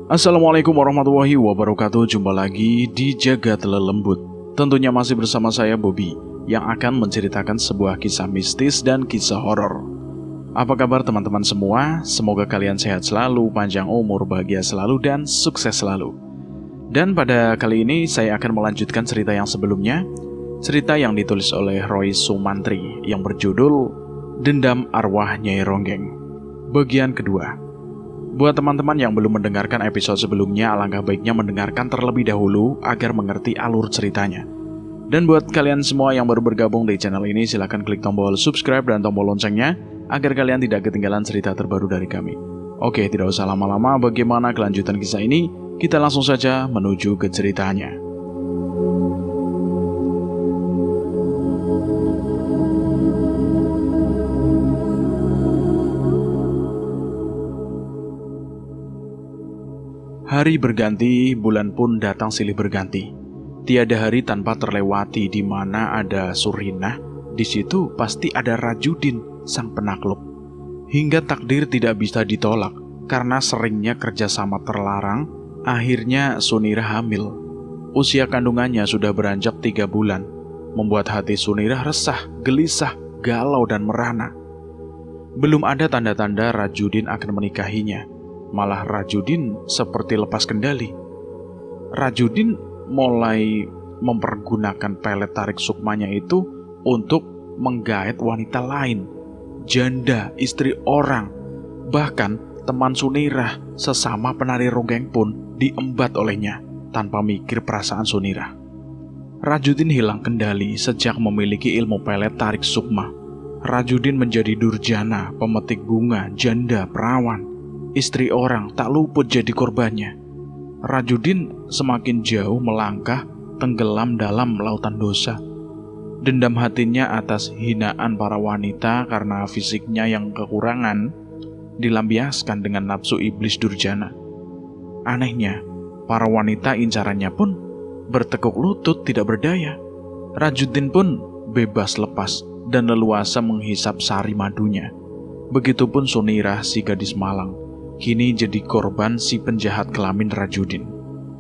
Assalamualaikum warahmatullahi wabarakatuh. Jumpa lagi di Jagat Lelembut. Tentunya masih bersama saya Bobby yang akan menceritakan sebuah kisah mistis dan kisah horor. Apa kabar teman-teman semua? Semoga kalian sehat selalu, panjang umur, bahagia selalu, dan sukses selalu. Dan pada kali ini saya akan melanjutkan cerita yang sebelumnya, cerita yang ditulis oleh Roy Sumantri yang berjudul Dendam Arwah Nyai Ronggeng. Bagian kedua. Buat teman-teman yang belum mendengarkan episode sebelumnya, alangkah baiknya mendengarkan terlebih dahulu agar mengerti alur ceritanya. Dan buat kalian semua yang baru bergabung di channel ini, silahkan klik tombol subscribe dan tombol loncengnya agar kalian tidak ketinggalan cerita terbaru dari kami. Oke, tidak usah lama-lama, bagaimana kelanjutan kisah ini? Kita langsung saja menuju ke ceritanya. Hari berganti, bulan pun datang silih berganti. Tiada hari tanpa terlewati di mana ada Surinah, di situ pasti ada Rajudin, sang penakluk. Hingga takdir tidak bisa ditolak, karena seringnya kerjasama terlarang, akhirnya Sunirah hamil. Usia kandungannya sudah beranjak 3 bulan, membuat hati Sunirah resah, gelisah, galau dan merana. Belum ada tanda-tanda Rajudin akan menikahinya. Malah Rajudin seperti lepas kendali. Rajudin mulai mempergunakan pelet tarik sukmanya itu untuk menggaet wanita lain, janda, istri orang. Bahkan teman Sunirah sesama penari ronggeng pun diembat olehnya tanpa mikir perasaan Sunirah. Rajudin hilang kendali sejak memiliki ilmu pelet tarik sukma. Rajudin menjadi durjana, pemetik bunga, janda, perawan. Istri orang tak luput jadi korbannya. Rajudin semakin jauh melangkah, tenggelam dalam lautan dosa. Dendam hatinya atas hinaan para wanita karena fisiknya yang kekurangan dilampiaskan dengan nafsu iblis durjana. Anehnya, para wanita incarannya pun bertekuk lutut tidak berdaya. Rajudin pun bebas lepas dan leluasa menghisap sari madunya. Begitupun Sunirah, si gadis malang, kini jadi korban si penjahat kelamin Rajudin.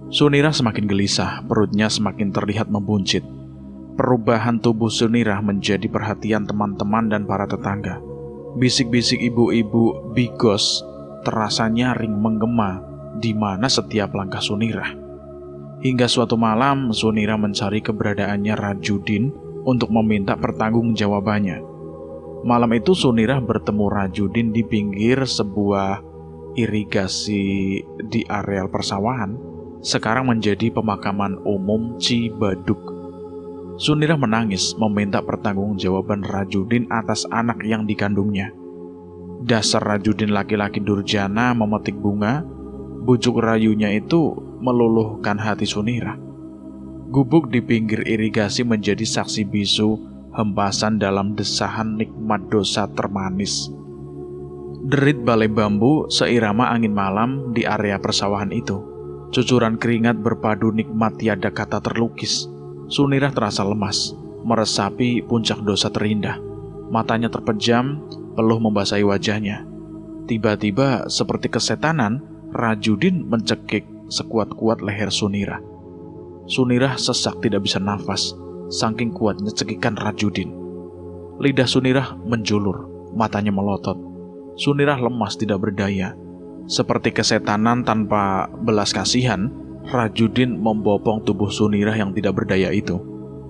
Sunirah semakin gelisah, perutnya semakin terlihat membuncit. Perubahan tubuh Sunirah menjadi perhatian teman-teman dan para tetangga. Bisik-bisik ibu-ibu bigos terasa nyaring menggema di mana setiap langkah Sunirah. Hingga suatu malam, Sunirah mencari keberadaannya Rajudin untuk meminta pertanggungjawabannya. Malam itu Sunirah bertemu Rajudin di pinggir sebuah irigasi di areal persawahan, sekarang menjadi pemakaman umum Cibaduk. Sunirah menangis meminta pertanggungjawaban Rajudin atas anak yang dikandungnya. Dasar Rajudin laki-laki durjana memetik bunga, bujuk rayunya itu meluluhkan hati Sunirah. Gubuk di pinggir irigasi menjadi saksi bisu hempasan dalam desahan nikmat dosa termanis. Derit balai bambu seirama angin malam di area persawahan itu. Cucuran keringat berpadu nikmat tiada kata terlukis. Sunirah terasa lemas, meresapi puncak dosa terindah. Matanya terpejam, peluh membasahi wajahnya. Tiba-tiba seperti kesetanan, Rajudin mencekik sekuat-kuat leher Sunirah. Sunirah sesak tidak bisa nafas, saking kuatnya cekikan Rajudin. Lidah Sunirah menjulur, matanya melotot. Sunirah lemas tidak berdaya. Seperti kesetanan tanpa belas kasihan, Rajudin membopong tubuh Sunirah yang tidak berdaya itu.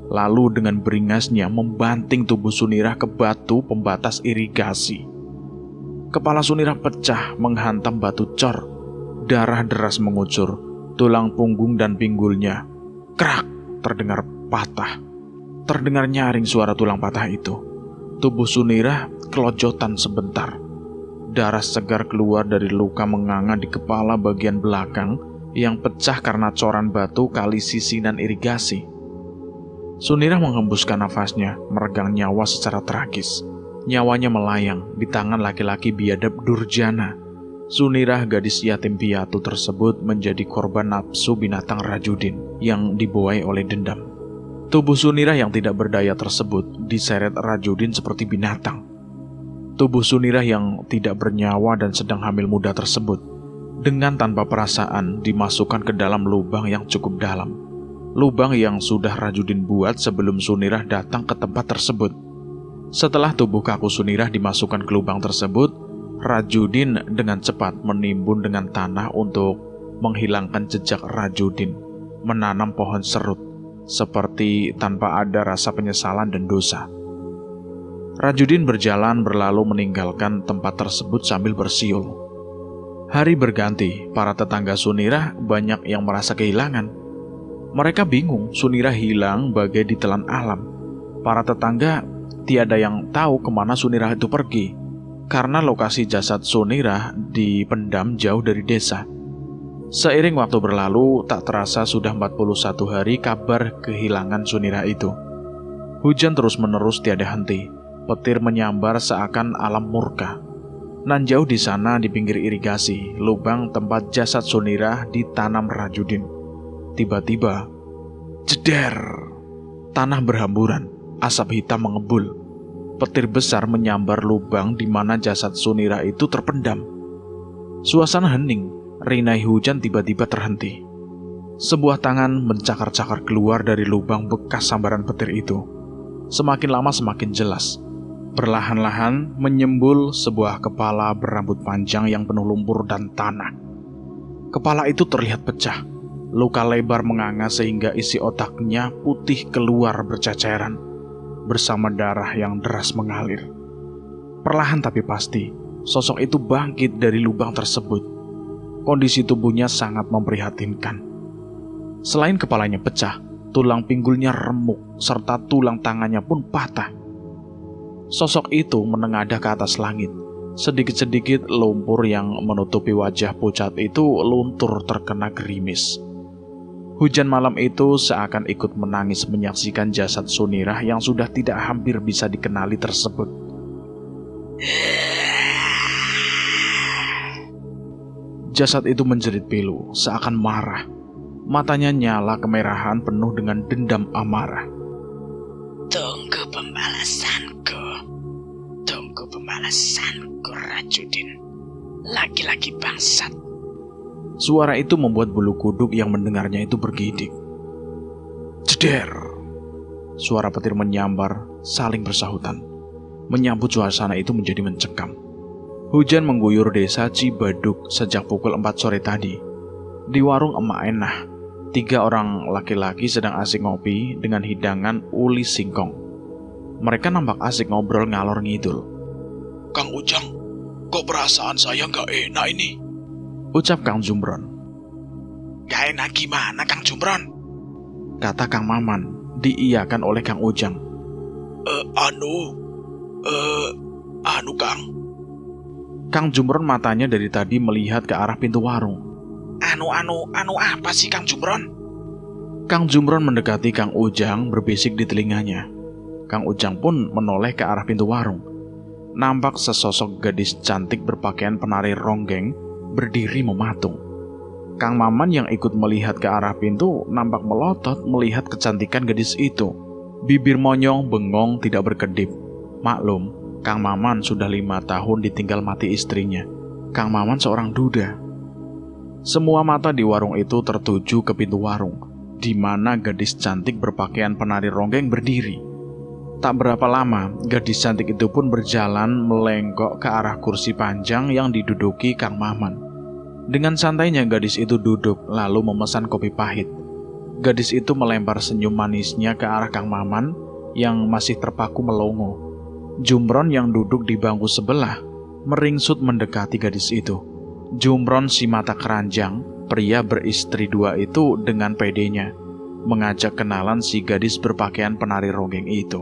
Lalu dengan beringasnya membanting tubuh Sunirah ke batu pembatas irigasi. Kepala Sunirah pecah menghantam batu cor. Darah deras mengucur, tulang punggung dan pinggulnya krak terdengar patah. Terdengar nyaring suara tulang patah itu. Tubuh Sunirah kelojotan sebentar. Darah segar keluar dari luka menganga di kepala bagian belakang yang pecah karena coran batu kali sisinan irigasi. Sunirah menghembuskan nafasnya, meregang nyawa secara tragis. Nyawanya melayang di tangan laki-laki biadab durjana. Sunirah, gadis yatim piatu tersebut, menjadi korban nafsu binatang Rajudin yang dibuai oleh dendam. Tubuh Sunirah yang tidak berdaya tersebut diseret Rajudin seperti binatang. Tubuh Sunirah yang tidak bernyawa dan sedang hamil muda tersebut Dengan tanpa perasaan dimasukkan ke dalam lubang yang cukup dalam. Lubang yang sudah Rajudin buat sebelum Sunirah datang ke tempat tersebut. Setelah tubuh kaku Sunirah dimasukkan ke lubang tersebut, Rajudin dengan cepat menimbun dengan tanah untuk menghilangkan jejak Rajudin menanam pohon serut, seperti tanpa ada rasa penyesalan dan dosa. Rajudin berjalan berlalu meninggalkan tempat tersebut sambil bersiul. Hari berganti, para tetangga Sunirah banyak yang merasa kehilangan. Mereka bingung Sunirah hilang bagai ditelan alam. Para tetangga tiada yang tahu kemana Sunirah itu pergi, karena lokasi jasad Sunirah dipendam jauh dari desa. Seiring waktu berlalu, tak terasa sudah 41 hari kabar kehilangan Sunirah itu. Hujan terus-menerus tiada henti, petir menyambar seakan alam murka. Nan jauh di sana di pinggir irigasi, lubang tempat jasad Sunirah ditanam Rajudin. Tiba-tiba, jeder! Tanah berhamburan, asap hitam mengebul. Petir besar menyambar lubang di mana jasad Sunirah itu terpendam. Suasana hening, rinai hujan tiba-tiba terhenti. Sebuah tangan mencakar-cakar keluar dari lubang bekas sambaran petir itu. Semakin lama semakin jelas. Perlahan-lahan menyembul sebuah kepala berambut panjang yang penuh lumpur dan tanah. Kepala itu terlihat pecah. Luka lebar menganga sehingga isi otaknya putih keluar berceceran, bersama darah yang deras mengalir. Perlahan tapi pasti, sosok itu bangkit dari lubang tersebut. Kondisi tubuhnya sangat memprihatinkan. Selain kepalanya pecah, tulang pinggulnya remuk, serta tulang tangannya pun patah. Sosok itu menengadah ke atas langit. Sedikit-sedikit lumpur yang menutupi wajah pucat itu luntur terkena gerimis. Hujan malam itu seakan ikut menangis menyaksikan jasad Sunirah yang sudah tidak hampir bisa dikenali tersebut. Jasad itu menjerit pilu, seakan marah. Matanya nyala kemerahan penuh dengan dendam amarah. Tunggu pembalasanku. Tunggu pembalasanku, Rajudin. Laki-laki bangsat. Suara itu membuat bulu kuduk yang mendengarnya itu bergidik. Jeder! Suara petir menyambar, saling bersahutan. Menyambut suasana itu menjadi mencekam. Hujan mengguyur desa Cibaduk sejak pukul 4 sore tadi. Di warung Emak Enah, 3 orang laki-laki sedang asik ngopi dengan hidangan uli singkong. Mereka nampak asik ngobrol ngalor ngidul. Kang Ujang, kok perasaan saya nggak enak ini? Ucap Kang Jumron. Gak enak gimana, Kang Jumron? Kata Kang Maman, diiyakan oleh Kang Ujang. Anu Kang. Kang Jumron matanya dari tadi melihat ke arah pintu warung. Anu apa sih, Kang Jumron? Kang Jumron mendekati Kang Ujang berbisik di telinganya. Kang Ujang pun menoleh ke arah pintu warung. Nampak sesosok gadis cantik berpakaian penari ronggeng berdiri mematung. Kang Maman yang ikut melihat ke arah pintu nampak melotot melihat kecantikan gadis itu. Bibir monyong bengong tidak berkedip. Maklum, Kang Maman sudah 5 tahun ditinggal mati istrinya. Kang Maman seorang duda. Semua mata di warung itu tertuju ke pintu warung, di mana gadis cantik berpakaian penari ronggeng berdiri. Tak berapa lama, gadis cantik itu pun berjalan melenggok ke arah kursi panjang yang diduduki Kang Maman. Dengan santainya gadis itu duduk lalu memesan kopi pahit. Gadis itu melempar senyum manisnya ke arah Kang Maman yang masih terpaku melongo. Jumron yang duduk di bangku sebelah meringsut mendekati gadis itu. Jumron si mata keranjang, pria beristri 2 itu dengan pedenya mengajak kenalan si gadis berpakaian penari ronggeng itu.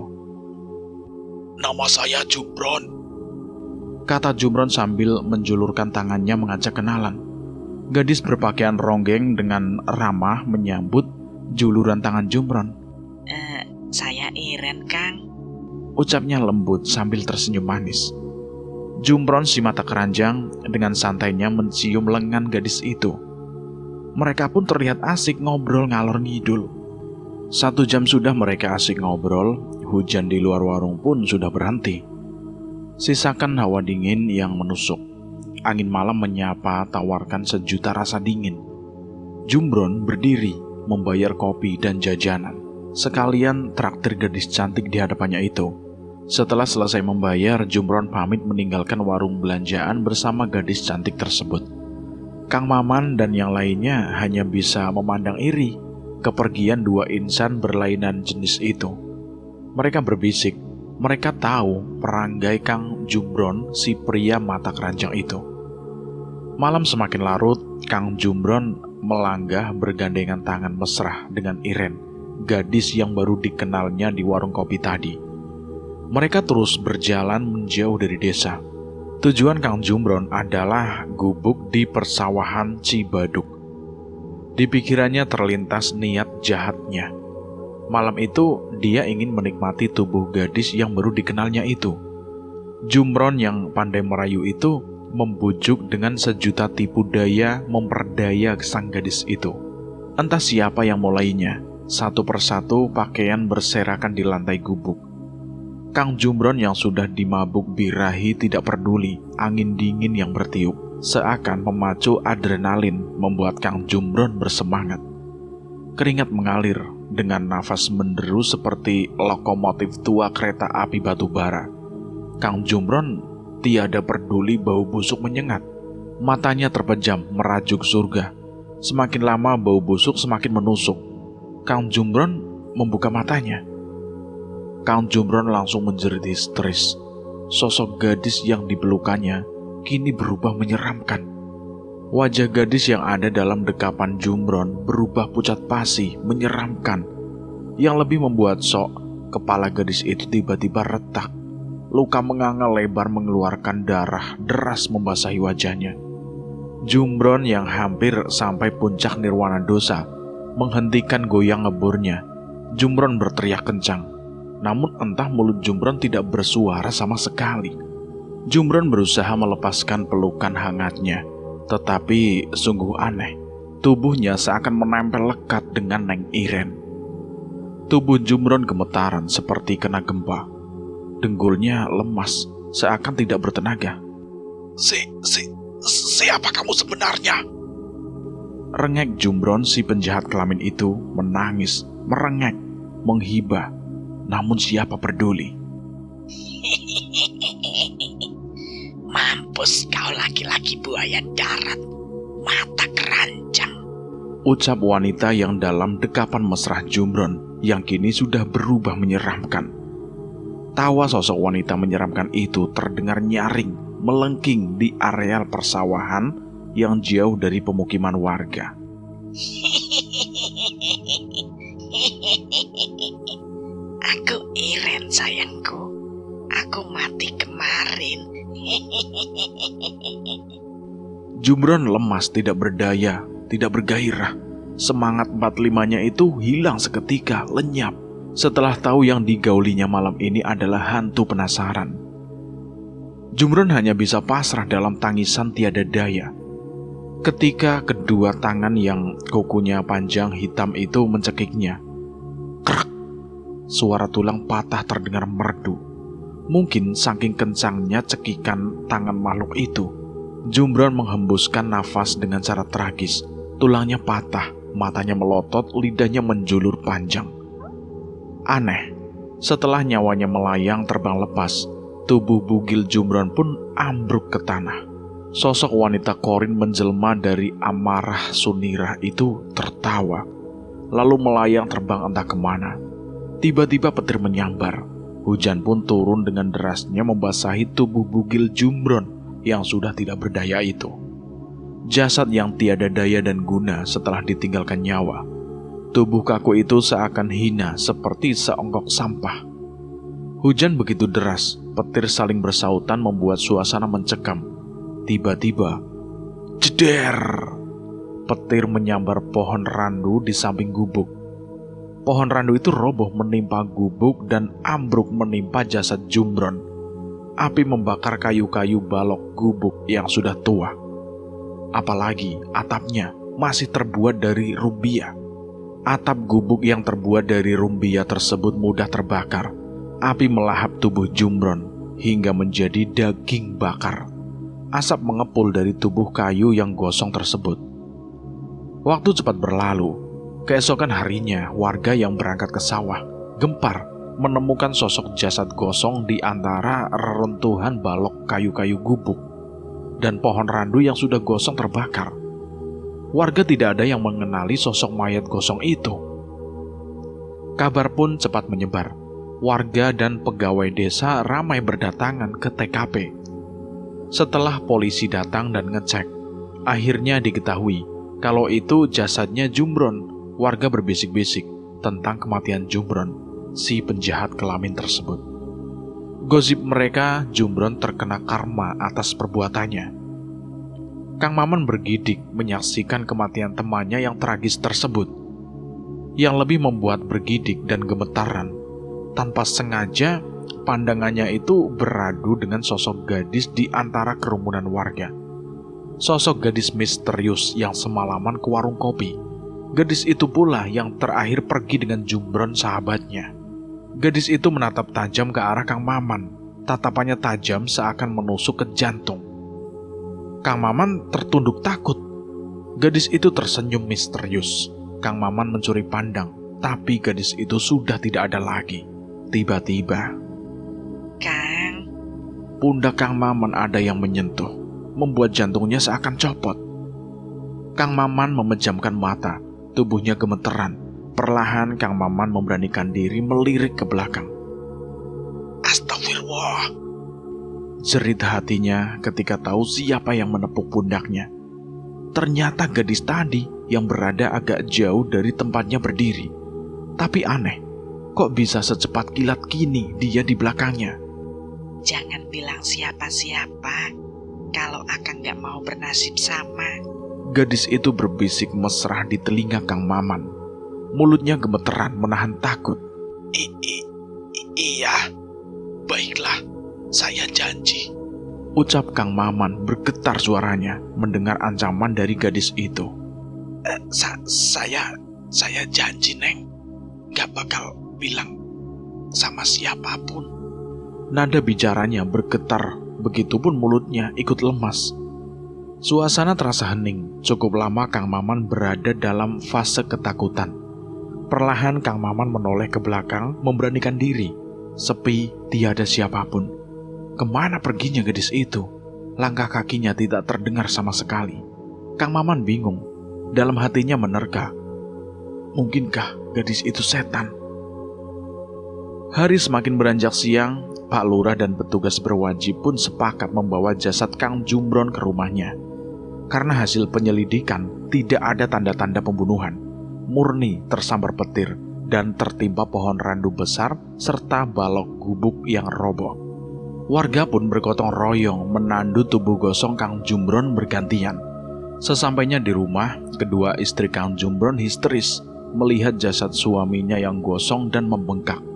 Nama saya Jumron, kata Jumron sambil menjulurkan tangannya mengajak kenalan. Gadis berpakaian ronggeng dengan ramah menyambut juluran tangan Jumron. Saya Iren, Kang. Ucapnya lembut sambil tersenyum manis. Jumron si mata keranjang dengan santainya mencium lengan gadis itu. Mereka pun terlihat asik ngobrol ngalor ngidul. 1 jam sudah mereka asik ngobrol, hujan di luar warung pun sudah berhenti. Sisakan hawa dingin yang menusuk. angin malam menyapa tawarkan sejuta rasa dingin. Jumbron berdiri membayar kopi dan jajanan, sekalian traktir gadis cantik di hadapannya itu. Setelah selesai membayar, Jumbron pamit meninggalkan warung belanjaan bersama gadis cantik tersebut. Kang Maman dan yang lainnya hanya bisa memandang iri kepergian dua insan berlainan jenis itu. Mereka berbisik, mereka tahu perangai Kang Jumbron, si pria mata keranjang itu. Malam semakin larut, Kang Jumbron melanggah bergandengan tangan mesra dengan Iren, gadis yang baru dikenalnya di warung kopi tadi. Mereka terus berjalan menjauh dari desa. Tujuan Kang Jumbron adalah gubuk di persawahan Cibaduk. Di pikirannya terlintas niat jahatnya. Malam itu dia ingin menikmati tubuh gadis yang baru dikenalnya itu. Jumbron yang pandai merayu itu membujuk dengan sejuta tipu daya memperdaya sang gadis itu. Entah siapa yang mulainya, satu persatu pakaian berserakan di lantai gubuk. Kang Jumbron yang sudah dimabuk birahi tidak peduli angin dingin yang bertiup, seakan memacu adrenalin membuat Kang Jumbron bersemangat. Keringat mengalir dengan nafas menderu seperti lokomotif tua kereta api batu bara. Kang Jumbron tiada peduli bau busuk menyengat. Matanya terpejam merajuk surga. Semakin lama bau busuk semakin menusuk. Kang Jumbron membuka matanya. Kang Jumbron langsung menjerit histeris. Sosok gadis yang dipelukannya kini berubah menyeramkan. Wajah gadis yang ada dalam dekapan Jumbron berubah pucat pasi, menyeramkan. Yang lebih membuat sok, kepala gadis itu tiba-tiba retak. Luka menganga lebar mengeluarkan darah deras membasahi wajahnya. Jumbron yang hampir sampai puncak nirwana dosa menghentikan goyang ngeburnya. Jumbron berteriak kencang, namun entah mulut Jumbron tidak bersuara sama sekali. Jumbron berusaha melepaskan pelukan hangatnya, tetapi sungguh aneh. Tubuhnya seakan menempel lekat dengan Neng Iren. Tubuh Jumbron gemetaran seperti kena gempa. Denggulnya lemas, seakan tidak bertenaga. Siapa kamu sebenarnya? Rengek Jumbron si penjahat kelamin itu menangis, merengek, menghibah. Namun siapa peduli? Mampus kau laki-laki buaya darat, mata keranjang. Ucap wanita yang dalam dekapan mesra Jumbron yang kini sudah berubah menyeramkan. Tawa sosok wanita menyeramkan itu terdengar nyaring, melengking di areal persawahan yang jauh dari pemukiman warga. Aku Iren sayangku, aku mati kemarin. Jumbron lemas, tidak berdaya, tidak bergairah. Semangat 45-nya itu hilang seketika, lenyap. Setelah tahu yang digaulinya malam ini adalah hantu penasaran. Jumbron hanya bisa pasrah dalam tangisan tiada daya. Ketika kedua tangan yang kukunya panjang hitam itu mencekiknya. Krek! Suara tulang patah terdengar merdu. Mungkin saking kencangnya cekikan tangan makhluk itu, Jumbron menghembuskan nafas dengan cara tragis. Tulangnya patah, matanya melotot, lidahnya menjulur panjang. Aneh, setelah nyawanya melayang terbang lepas, tubuh bugil Jumbron pun ambruk ke tanah. Sosok wanita korin menjelma dari amarah Sunirah itu tertawa, lalu melayang terbang entah kemana. Tiba-tiba petir menyambar. Hujan pun turun dengan derasnya membasahi tubuh bugil Jumbron yang sudah tidak berdaya itu. Jasad yang tiada daya dan guna setelah ditinggalkan nyawa. Tubuh kaku itu seakan hina seperti seonggok sampah. Hujan begitu deras, petir saling bersautan membuat suasana mencekam. Tiba-tiba, jeder! Petir menyambar pohon randu di samping gubuk. Pohon randu itu roboh menimpa gubuk dan ambruk menimpa jasad Jumbron. Api membakar kayu-kayu balok gubuk yang sudah tua. Apalagi atapnya masih terbuat dari rumbia. Atap gubuk yang terbuat dari rumbia tersebut mudah terbakar. Api melahap tubuh Jumbron hingga menjadi daging bakar. Asap mengepul dari tubuh kayu yang gosong tersebut. Waktu cepat berlalu. Keesokan harinya, warga yang berangkat ke sawah gempar menemukan sosok jasad gosong di antara reruntuhan balok kayu-kayu gubuk dan pohon randu yang sudah gosong terbakar. Warga tidak ada yang mengenali sosok mayat gosong itu. Kabar pun cepat menyebar. Warga dan pegawai desa ramai berdatangan ke TKP. Setelah polisi datang dan ngecek, akhirnya diketahui kalau itu jasadnya Jumbron. Warga berbisik-bisik tentang kematian Jumbron, si penjahat kelamin tersebut. Gosip mereka, Jumbron terkena karma atas perbuatannya. Kang Maman bergidik menyaksikan kematian temannya yang tragis tersebut. Yang lebih membuat bergidik dan gemetaran, tanpa sengaja pandangannya itu beradu dengan sosok gadis di antara kerumunan warga. Sosok gadis misterius yang semalaman ke warung kopi. Gadis itu pula yang terakhir pergi dengan Jumbron sahabatnya. Gadis itu menatap tajam ke arah Kang Maman. Tatapannya tajam seakan menusuk ke jantung. Kang Maman tertunduk takut. Gadis itu tersenyum misterius. Kang Maman mencuri pandang, tapi gadis itu sudah tidak ada lagi. Tiba-tiba, Kang, pundak Kang Maman ada yang menyentuh, membuat jantungnya seakan copot. Kang Maman memejamkan mata. Tubuhnya gemeteran. Perlahan Kang Maman memberanikan diri melirik ke belakang. Astagfirullah. Jerit hatinya ketika tahu siapa yang menepuk pundaknya. Ternyata gadis tadi yang berada agak jauh dari tempatnya berdiri. Tapi aneh, kok bisa secepat kilat kini dia di belakangnya? jangan bilang siapa-siapa kalau Akang gak mau bernasib sama. Gadis itu berbisik mesra di telinga Kang Maman. Mulutnya gemeteran menahan takut. Iya, baiklah, saya janji. Ucap Kang Maman bergetar suaranya mendengar ancaman dari gadis itu. Saya janji, Neng. Gak bakal bilang sama siapapun. Nada bicaranya bergetar, begitupun mulutnya ikut lemas. Suasana terasa hening. Cukup lama Kang Maman berada dalam fase ketakutan. Perlahan Kang Maman menoleh ke belakang, memberanikan diri. Sepi, tiada siapapun. Kemana perginya gadis itu? Langkah kakinya tidak terdengar sama sekali. Kang Maman bingung. Dalam hatinya menerka. Mungkinkah gadis itu setan? Hari semakin beranjak siang. Pak Lurah dan petugas berwajib pun sepakat membawa jasad Kang Jumbron ke rumahnya. Karena hasil penyelidikan tidak ada tanda-tanda pembunuhan. Murni tersambar petir dan tertimpa pohon randu besar serta balok gubuk yang roboh. Warga pun bergotong royong menandu tubuh gosong Kang Jumbron bergantian. Sesampainya di rumah, kedua istri Kang Jumbron histeris melihat jasad suaminya yang gosong dan membengkak.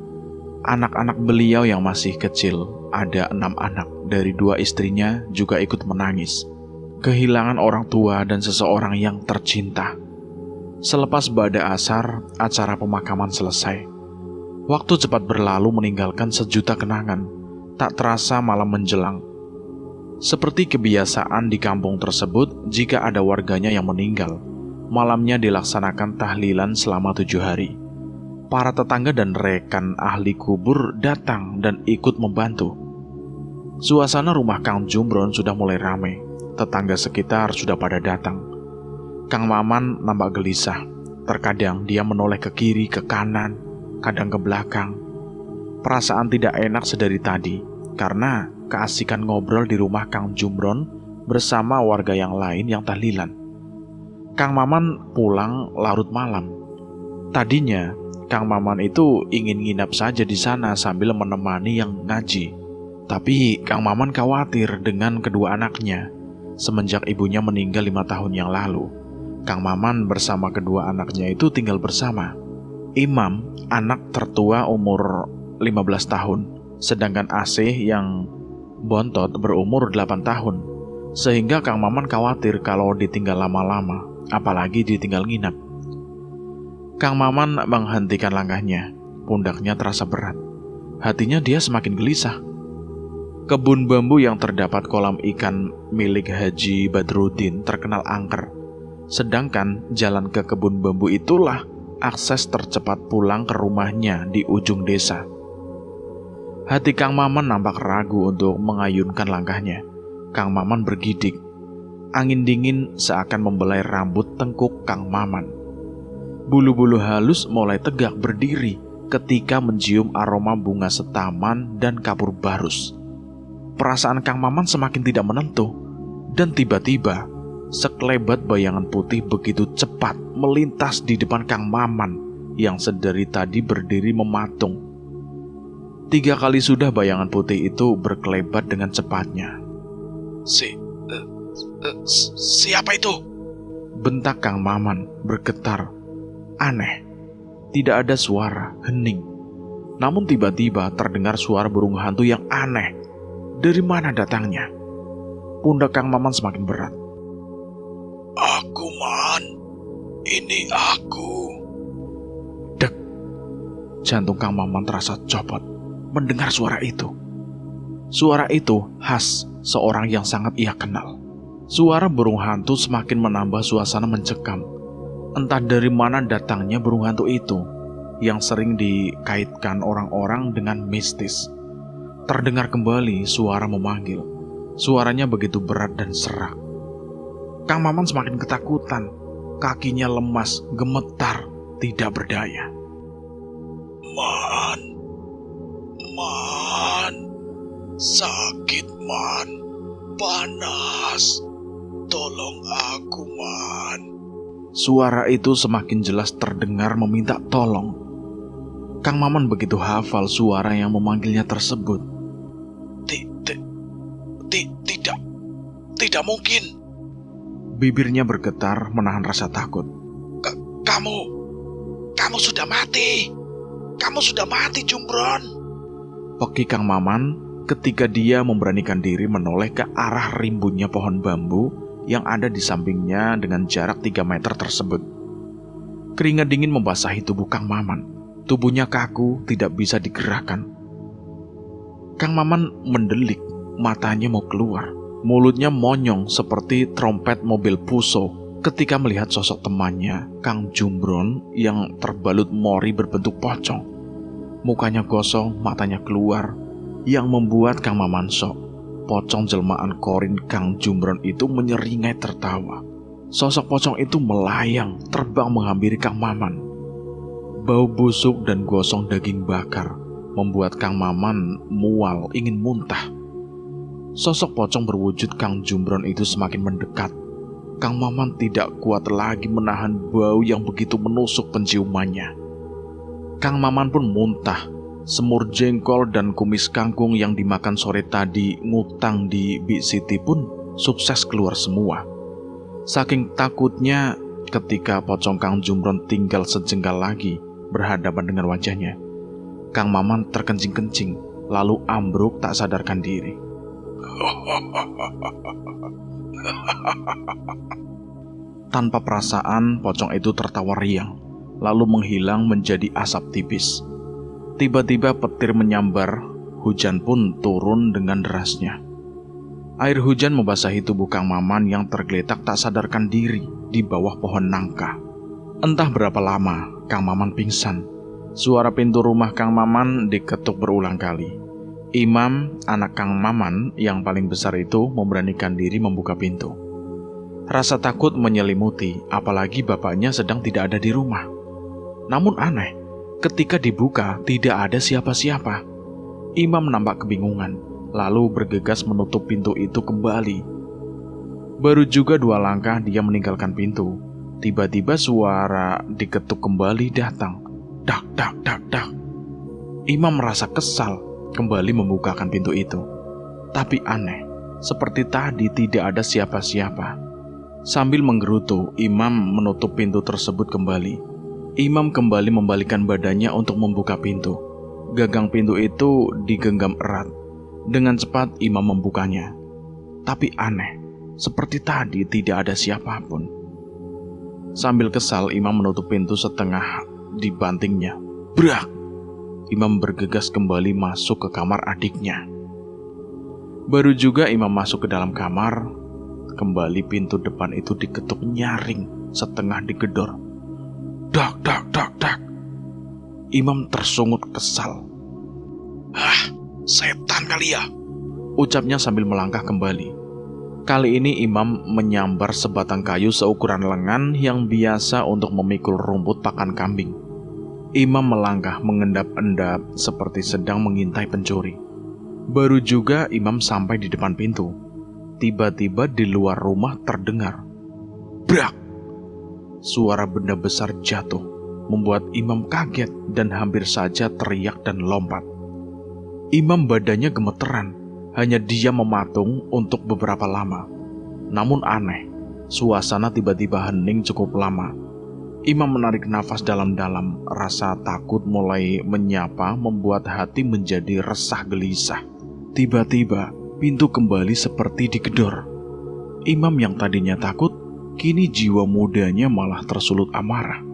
Anak-anak beliau yang masih kecil, ada 6 anak dari 2 istrinya juga ikut menangis. Kehilangan orang tua dan seseorang yang tercinta. Selepas bada asar, acara pemakaman selesai. Waktu cepat berlalu meninggalkan sejuta kenangan. Tak terasa malam menjelang. Seperti kebiasaan di kampung tersebut, jika ada warganya yang meninggal, malamnya dilaksanakan tahlilan selama 7 hari. Para tetangga dan rekan ahli kubur datang dan ikut membantu. Suasana rumah Kang Jumbron sudah mulai ramai. Tetangga sekitar sudah pada datang. Kang Maman nampak gelisah. Terkadang dia menoleh ke kiri, ke kanan, kadang ke belakang. Perasaan tidak enak sedari tadi, karena keasikan ngobrol di rumah Kang Jumbron bersama warga yang lain yang tahlilan. Kang Maman pulang larut malam. Tadinya, Kang Maman itu ingin nginap saja di sana sambil menemani yang ngaji. Tapi Kang Maman khawatir dengan kedua anaknya. Semenjak ibunya meninggal 5 tahun yang lalu, Kang Maman bersama kedua anaknya itu tinggal bersama. Imam, anak tertua umur 15 tahun, sedangkan Asih yang bontot berumur 8 tahun. Sehingga Kang Maman khawatir kalau ditinggal lama-lama, apalagi ditinggal nginap. Kang Maman menghentikan langkahnya. Pundaknya terasa berat. Hatinya dia semakin gelisah. Kebun bambu yang terdapat kolam ikan milik Haji Badrudin terkenal angker. Sedangkan jalan ke kebun bambu itulah akses tercepat pulang ke rumahnya di ujung desa. Hati Kang Maman nampak ragu untuk mengayunkan langkahnya. Kang Maman bergidik. Angin dingin seakan membelai rambut tengkuk Kang Maman. Bulu-bulu halus mulai tegak berdiri ketika mencium aroma bunga setaman dan kapur barus. Perasaan Kang Maman semakin tidak menentu, dan tiba-tiba sekelebat bayangan putih begitu cepat melintas di depan Kang Maman yang sedari tadi berdiri mematung. 3 kali sudah bayangan putih itu berkelebat dengan cepatnya. Siapa itu? Bentak Kang Maman bergetar. Aneh, tidak ada suara, hening. Namun tiba-tiba terdengar suara burung hantu yang aneh. Dari mana datangnya? Pundak Kang Maman semakin berat. Aku, Man. Ini aku. Dek. Jantung Kang Maman terasa copot mendengar suara itu. Suara itu khas seorang yang sangat ia kenal. Suara burung hantu semakin menambah suasana mencekam. Entah dari mana datangnya burung hantu itu yang sering dikaitkan orang-orang dengan mistis. Terdengar kembali suara memanggil. Suaranya begitu berat dan serak. Kang Maman semakin ketakutan. Kakinya lemas, gemetar, tidak berdaya. Man. Sakit, Man. Panas. Tolong aku, Man. Suara itu semakin jelas terdengar meminta tolong. Kang Maman begitu hafal suara yang memanggilnya tersebut. Tidak mungkin. Bibirnya bergetar menahan rasa takut. Kamu sudah mati. Kamu sudah mati, Jumbron. Peki Kang Maman ketika dia memberanikan diri menoleh ke arah rimbunnya pohon bambu yang ada di sampingnya dengan jarak 3 meter tersebut. Keringat dingin membasahi tubuh Kang Maman. Tubuhnya kaku, tidak bisa digerakkan. Kang Maman mendelik, matanya mau keluar. Mulutnya monyong seperti trompet mobil Puso ketika melihat sosok temannya, Kang Jumbron, yang terbalut mori berbentuk pocong. Mukanya gosong, matanya keluar, yang membuat Kang Maman syok. Pocong jelmaan korin Kang Jumbron itu menyeringai tertawa. Sosok pocong itu melayang, terbang menghampiri Kang Maman. Bau busuk dan gosong daging bakar membuat Kang Maman mual, ingin muntah. Sosok pocong berwujud Kang Jumbron itu semakin mendekat. Kang Maman tidak kuat lagi menahan bau yang begitu menusuk penciumannya. Kang Maman pun muntah. Semur jengkol dan kumis kangkung yang dimakan sore tadi ngutang di Bik Siti pun sukses keluar semua. Saking takutnya ketika pocong Kang Jumbron tinggal sejengkal lagi berhadapan dengan wajahnya, Kang Maman terkencing-kencing lalu ambruk tak sadarkan diri. Tanpa perasaan, pocong itu tertawa riang, lalu menghilang menjadi asap tipis. Tiba-tiba petir menyambar, hujan pun turun dengan derasnya. Air hujan membasahi tubuh Kang Maman yang tergeletak tak sadarkan diri di bawah pohon nangka. Entah berapa lama, Kang Maman pingsan. Suara pintu rumah Kang Maman diketuk berulang kali. Imam, anak Kang Maman yang paling besar itu, memberanikan diri membuka pintu. Rasa takut menyelimuti, apalagi bapaknya sedang tidak ada di rumah. Namun aneh, ketika dibuka tidak ada siapa-siapa. Imam nampak kebingungan, lalu bergegas menutup pintu itu kembali. Baru juga 2 langkah dia meninggalkan pintu, tiba-tiba suara diketuk kembali datang. Dak, dak, dak, dak. Imam merasa kesal, kembali membukakan pintu itu. Tapi aneh, seperti tadi tidak ada siapa-siapa. Sambil menggerutu, Imam menutup pintu tersebut kembali. Imam kembali membalikkan badannya untuk membuka pintu. Gagang pintu itu digenggam erat. Dengan cepat Imam membukanya. Tapi aneh, seperti tadi tidak ada siapapun. Sambil kesal, Imam menutup pintu setengah dibantingnya. Brak! Imam bergegas kembali masuk ke kamar adiknya. Baru juga Imam masuk ke dalam kamar, kembali pintu depan itu diketuk nyaring, setengah digedor. Dak, dak, dak, dak. Imam tersungut kesal. "Hah, setan kali ya?" ucapnya sambil melangkah kembali. Kali ini Imam menyambar sebatang kayu seukuran lengan yang biasa untuk memikul rumput pakan kambing. Imam melangkah mengendap-endap seperti sedang mengintai pencuri. Baru juga Imam sampai di depan pintu, tiba-tiba di luar rumah terdengar brak. Suara benda besar jatuh, membuat Imam kaget dan hampir saja teriak dan lompat. Imam badannya gemeteran, hanya diam mematung untuk beberapa lama. Namun aneh, suasana tiba-tiba hening cukup lama. Imam menarik nafas dalam-dalam, rasa takut mulai menyapa membuat hati menjadi resah gelisah. Tiba-tiba, pintu kembali seperti digedor. Imam yang tadinya takut, kini jiwa mudanya malah tersulut amarah.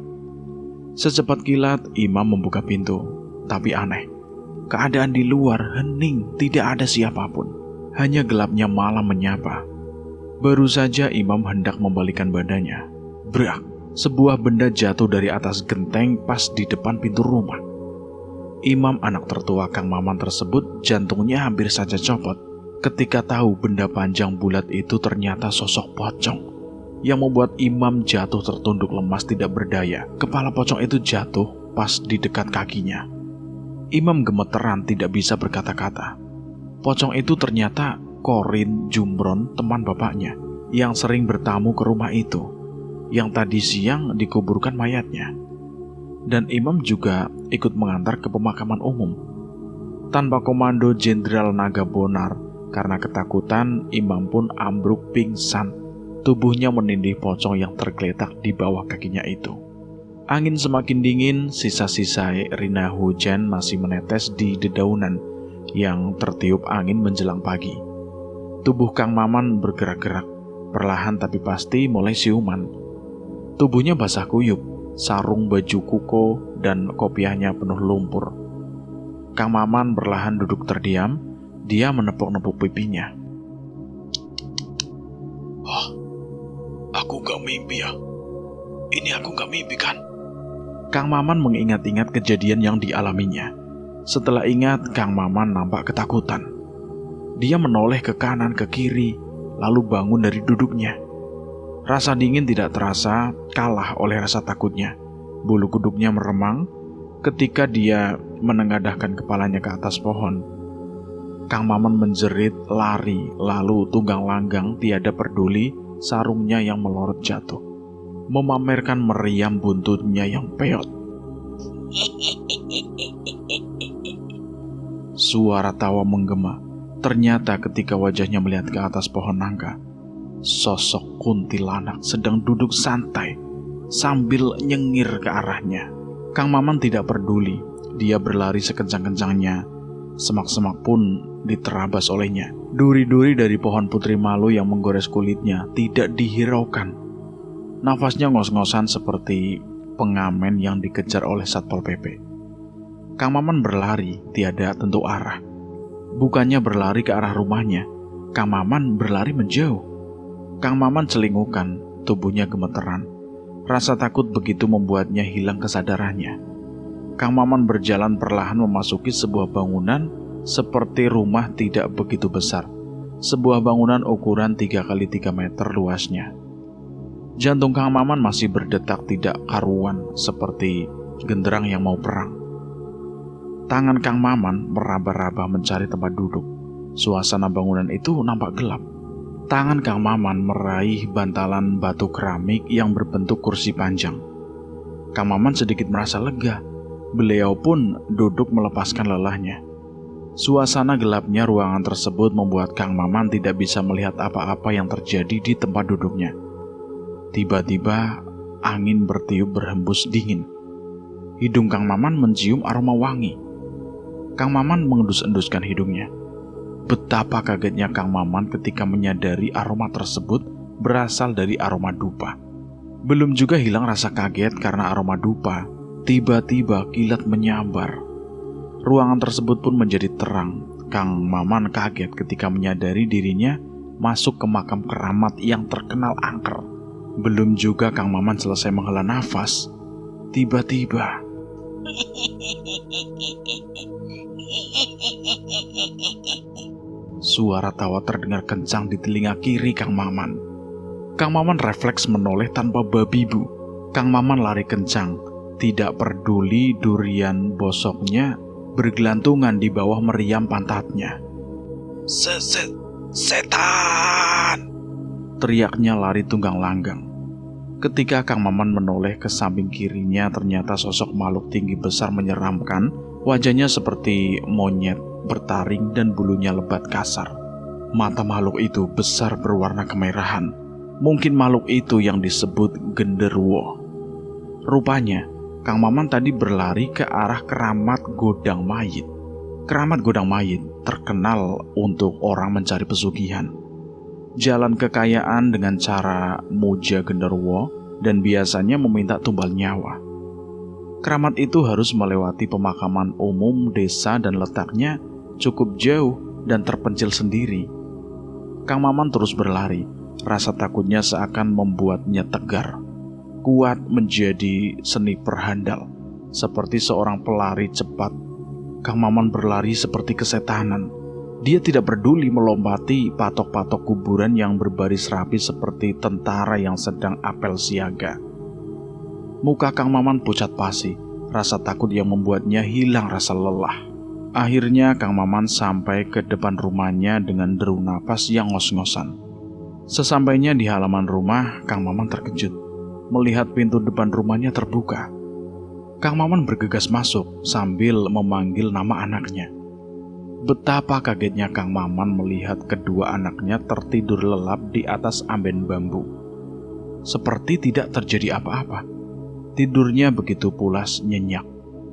Secepat kilat, Imam membuka pintu, tapi aneh. Keadaan di luar hening, tidak ada siapapun. Hanya gelapnya malam menyapa. Baru saja Imam hendak membalikan badannya. Brak, sebuah benda jatuh dari atas genteng pas di depan pintu rumah. Imam, anak tertua Kang Maman tersebut, jantungnya hampir saja copot ketika tahu benda panjang bulat itu ternyata sosok pocong, yang membuat Imam jatuh tertunduk lemas tidak berdaya. Kepala pocong itu jatuh pas di dekat kakinya. Imam gemeteran tidak bisa berkata-kata. Pocong itu ternyata Korin Jumbron, teman bapaknya, yang sering bertamu ke rumah itu, yang tadi siang dikuburkan mayatnya. Dan Imam juga ikut mengantar ke pemakaman umum. Tanpa komando Jenderal Naga Bonar, karena ketakutan, Imam pun ambruk pingsan. Tubuhnya menindih pocong yang tergeletak di bawah kakinya itu. Angin semakin dingin, sisa-sisa rina hujan masih menetes di dedaunan yang tertiup angin menjelang pagi. Tubuh Kang Maman bergerak-gerak, perlahan tapi pasti mulai siuman. Tubuhnya basah kuyup, sarung baju kuko dan kopiahnya penuh lumpur. Kang Maman perlahan duduk terdiam, dia menepuk-nepuk pipinya. "Oh, aku gak mimpi ya? Ini aku gak mimpi kan?" Kang Maman mengingat-ingat kejadian yang dialaminya. Setelah ingat, Kang Maman nampak ketakutan. Dia menoleh ke kanan ke kiri, lalu bangun dari duduknya. Rasa dingin tidak terasa kalah oleh rasa takutnya. Bulu kuduknya meremang ketika dia menengadahkan kepalanya ke atas pohon. Kang Maman menjerit, lari, lalu tunggang langgang tiada peduli sarungnya yang melorot jatuh, memamerkan meriam buntutnya yang peot. Suara tawa menggema. Ternyata ketika wajahnya melihat ke atas pohon nangka, sosok kuntilanak sedang duduk santai sambil nyengir ke arahnya. Kang Maman tidak peduli, dia berlari sekencang-kencangnya. Semak-semak pun diterabas olehnya. Duri-duri dari pohon putri malu yang menggores kulitnya tidak dihiraukan. Nafasnya ngos-ngosan seperti pengamen yang dikejar oleh Satpol PP. Kang Maman berlari tiada tentu arah. Bukannya berlari ke arah rumahnya, Kang Maman berlari menjauh. Kang Maman celingukan, tubuhnya gemeteran. Rasa takut begitu membuatnya hilang kesadarannya. Kang Maman berjalan perlahan memasuki sebuah bangunan seperti rumah tidak begitu besar. Sebuah bangunan ukuran 3x3 meter luasnya. Jantung Kang Maman masih berdetak tidak karuan seperti genderang yang mau perang. Tangan Kang Maman meraba-raba mencari tempat duduk. Suasana bangunan itu nampak gelap. Tangan Kang Maman meraih bantalan batu keramik yang berbentuk kursi panjang. Kang Maman sedikit merasa lega. Beliau pun duduk melepaskan lelahnya. Suasana gelapnya ruangan tersebut membuat Kang Maman tidak bisa melihat apa-apa yang terjadi di tempat duduknya. Tiba-tiba angin bertiup berhembus dingin. Hidung Kang Maman mencium aroma wangi. Kang Maman mengendus-enduskan hidungnya. Betapa kagetnya Kang Maman ketika menyadari aroma tersebut berasal dari aroma dupa. Belum juga hilang rasa kaget karena aroma dupa, tiba-tiba kilat menyambar. Ruangan tersebut pun menjadi terang Kang Maman kaget ketika menyadari dirinya masuk ke makam keramat yang terkenal angker. Belum juga Kang Maman selesai menghela nafas, tiba-tiba suara tawa terdengar kencang di telinga kiri Kang Maman. Kang Maman refleks menoleh tanpa babi bu. Kang Maman lari kencang, tidak peduli durian bosoknya bergelantungan di bawah meriam pantatnya. Setan! Teriaknya lari tunggang langgang. Ketika Kang Maman menoleh ke samping kirinya, ternyata sosok makhluk tinggi besar menyeramkan. Wajahnya seperti monyet bertaring dan bulunya lebat kasar. Mata makhluk itu besar berwarna kemerahan. Mungkin makhluk itu yang disebut genderuwo. Rupanya Kang Maman tadi berlari ke arah keramat Godang Mayit. Keramat Godang Mayit terkenal untuk orang mencari pesugihan, jalan kekayaan dengan cara muja genderuwo, dan biasanya meminta tumbal nyawa. Keramat itu harus melewati pemakaman umum desa dan letaknya cukup jauh dan terpencil sendiri. Kang Maman terus berlari, rasa takutnya seakan membuatnya tegar. Kuat menjadi seni perhandal, seperti seorang pelari cepat. Kang Maman berlari seperti kesetanan. Dia tidak peduli melompati patok-patok kuburan yang berbaris rapi seperti tentara yang sedang apel siaga. Muka Kang Maman pucat pasi, rasa takut yang membuatnya hilang rasa lelah. Akhirnya Kang Maman sampai ke depan rumahnya dengan deru napas yang ngos-ngosan. Sesampainya di halaman rumah, Kang Maman terkejut melihat pintu depan rumahnya terbuka. Kang Maman bergegas masuk sambil memanggil nama anaknya. Betapa kagetnya Kang Maman melihat kedua anaknya tertidur lelap di atas amben bambu. Seperti tidak terjadi apa-apa. Tidurnya begitu pulas nyenyak.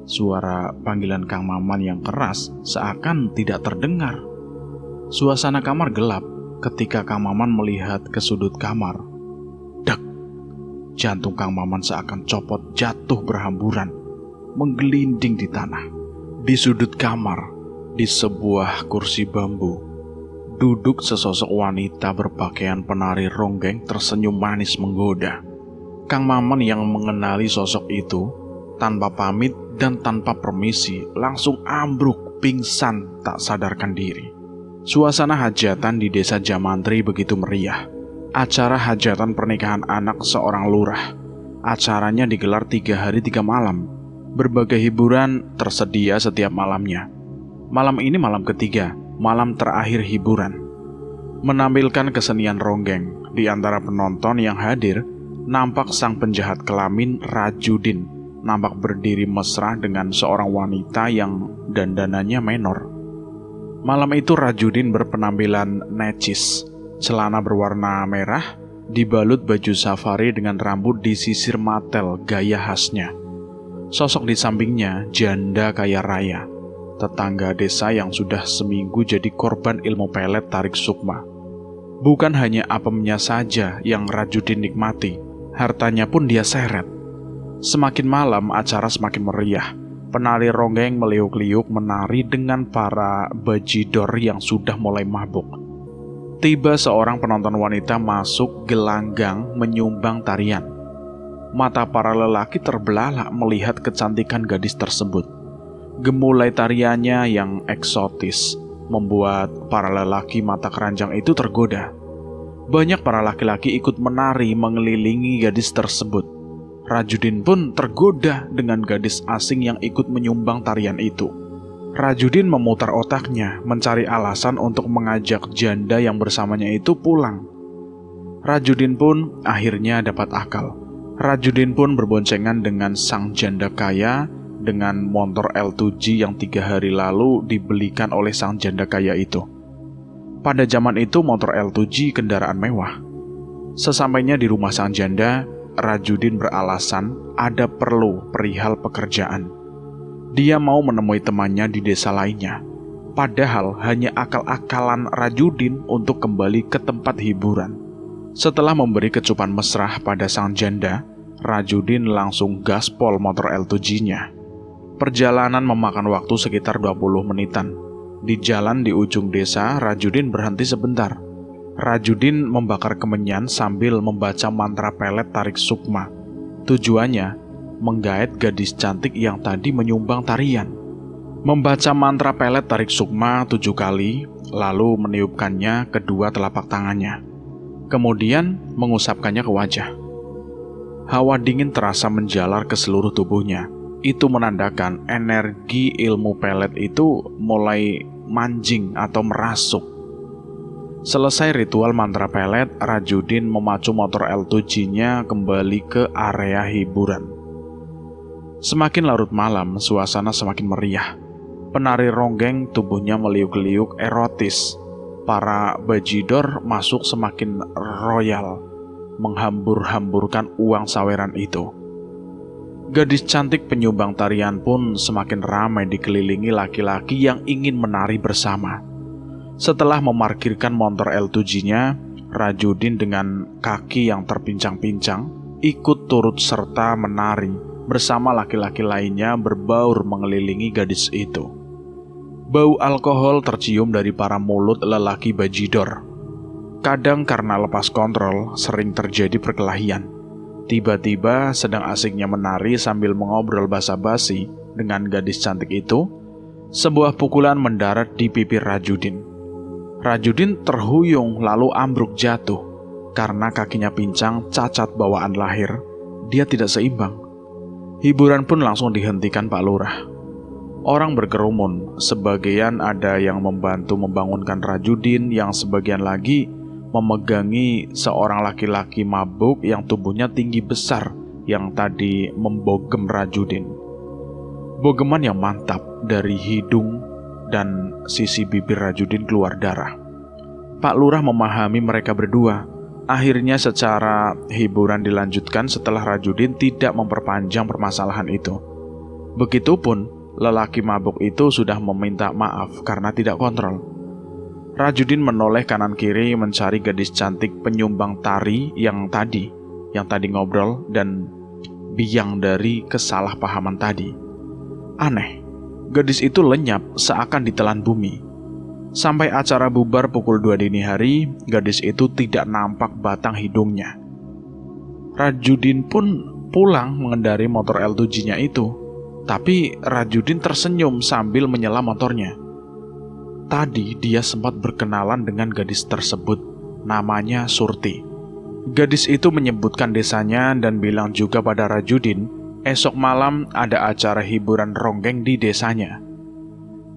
Suara panggilan Kang Maman yang keras seakan tidak terdengar. Suasana kamar gelap ketika Kang Maman melihat ke sudut kamar. Dek! Jantung Kang Maman seakan copot jatuh berhamburan, menggelinding di tanah. Di sudut kamar, di sebuah kursi bambu, duduk sesosok wanita berpakaian penari ronggeng tersenyum manis menggoda. Kang Maman yang mengenali sosok itu, tanpa pamit dan tanpa permisi, langsung ambruk pingsan tak sadarkan diri. Suasana hajatan di desa Jamantri begitu meriah. Acara hajatan pernikahan anak seorang lurah. Acaranya digelar 3 hari 3 malam. Berbagai hiburan tersedia setiap malamnya. Malam ini malam ketiga, malam terakhir hiburan. Menampilkan kesenian ronggeng. Di antara penonton yang hadir, nampak sang penjahat kelamin Rajudin, nampak berdiri mesra dengan seorang wanita yang dandanannya menor. Malam itu Rajudin berpenampilan necis, celana berwarna merah, dibalut baju safari dengan rambut disisir matel gaya khasnya. Sosok di sampingnya janda kaya raya, tetangga desa yang sudah seminggu jadi korban ilmu pelet tarik sukma. Bukan hanya apemnya saja yang Rajudin nikmati, hartanya pun dia seret. Semakin malam acara semakin meriah. Penari ronggeng meliuk-liuk menari dengan para bajidor yang sudah mulai mabuk. Tiba seorang penonton wanita masuk gelanggang menyumbang tarian. Mata para lelaki terbelalak melihat kecantikan gadis tersebut. Gemulai tariannya yang eksotis membuat para lelaki mata keranjang itu tergoda. Banyak para laki-laki ikut menari mengelilingi gadis tersebut. Rajudin pun tergoda dengan gadis asing yang ikut menyumbang tarian itu. Rajudin memutar otaknya mencari alasan untuk mengajak janda yang bersamanya itu pulang. Rajudin pun akhirnya dapat akal. Rajudin pun berboncengan dengan sang janda kaya dengan motor L2G yang 3 hari lalu dibelikan oleh sang janda kaya itu. Pada zaman itu motor L2G kendaraan mewah. Sesampainya di rumah sang janda, Rajudin beralasan ada perlu perihal pekerjaan. Dia mau menemui temannya di desa lainnya. Padahal hanya akal-akalan Rajudin untuk kembali ke tempat hiburan. Setelah memberi kecupan mesra pada sang janda, Rajudin langsung gaspol motor L2G-nya. Perjalanan memakan waktu sekitar 20 menitan. Di jalan di ujung desa, Rajudin berhenti sebentar. Rajudin membakar kemenyan sambil membaca mantra pelet tarik sukma. Tujuannya, menggait gadis cantik yang tadi menyumbang tarian. Membaca mantra pelet tarik sukma 7 kali, lalu meniupkannya kedua telapak tangannya. Kemudian mengusapkannya ke wajah. Hawa dingin terasa menjalar ke seluruh tubuhnya. Itu menandakan energi ilmu pelet itu mulai manjing atau merasuk. Selesai ritual mantra pelet, Rajudin memacu motor L2G-nya kembali ke area hiburan. Semakin larut malam, suasana semakin meriah. Penari ronggeng tubuhnya meliuk-liuk erotis. Para bajidor masuk semakin royal, menghambur-hamburkan uang saweran itu. Gadis cantik penyumbang tarian pun semakin ramai dikelilingi laki-laki yang ingin menari bersama. Setelah memarkirkan motor L2G-nya, Rajudin dengan kaki yang terpincang-pincang ikut turut serta menari bersama laki-laki lainnya berbaur mengelilingi gadis itu. Bau alkohol tercium dari para mulut lelaki bajidor. Kadang karena lepas kontrol, sering terjadi perkelahian. Tiba-tiba sedang asiknya menari sambil mengobrol basa-basi dengan gadis cantik itu, sebuah pukulan mendarat di bibir Rajudin. Rajudin terhuyung lalu ambruk jatuh. Karena kakinya pincang, cacat bawaan lahir, dia tidak seimbang. Hiburan pun langsung dihentikan Pak Lurah. Orang berkerumun, sebagian ada yang membantu membangunkan Rajudin, yang sebagian lagi memegangi seorang laki-laki mabuk yang tubuhnya tinggi besar yang tadi membogem Rajudin. Bogeman yang mantap, dari hidung dan sisi bibir Rajudin keluar darah. Pak Lurah memahami mereka berdua. Akhirnya secara hiburan dilanjutkan setelah Rajudin tidak memperpanjang permasalahan itu. Begitupun lelaki mabuk itu sudah meminta maaf karena tidak kontrol. Rajudin menoleh kanan kiri mencari gadis cantik penyumbang tari yang tadi ngobrol dan biang dari kesalahpahaman tadi. Aneh, gadis itu lenyap seakan ditelan bumi. Sampai acara bubar pukul 2 dini hari, gadis itu tidak nampak batang hidungnya. Rajudin pun pulang mengendari motor L2G-nya itu. Tapi Rajudin tersenyum sambil menyela motornya. Tadi dia sempat berkenalan dengan gadis tersebut, namanya Surti. Gadis itu menyebutkan desanya dan bilang juga pada Rajudin, esok malam ada acara hiburan ronggeng di desanya.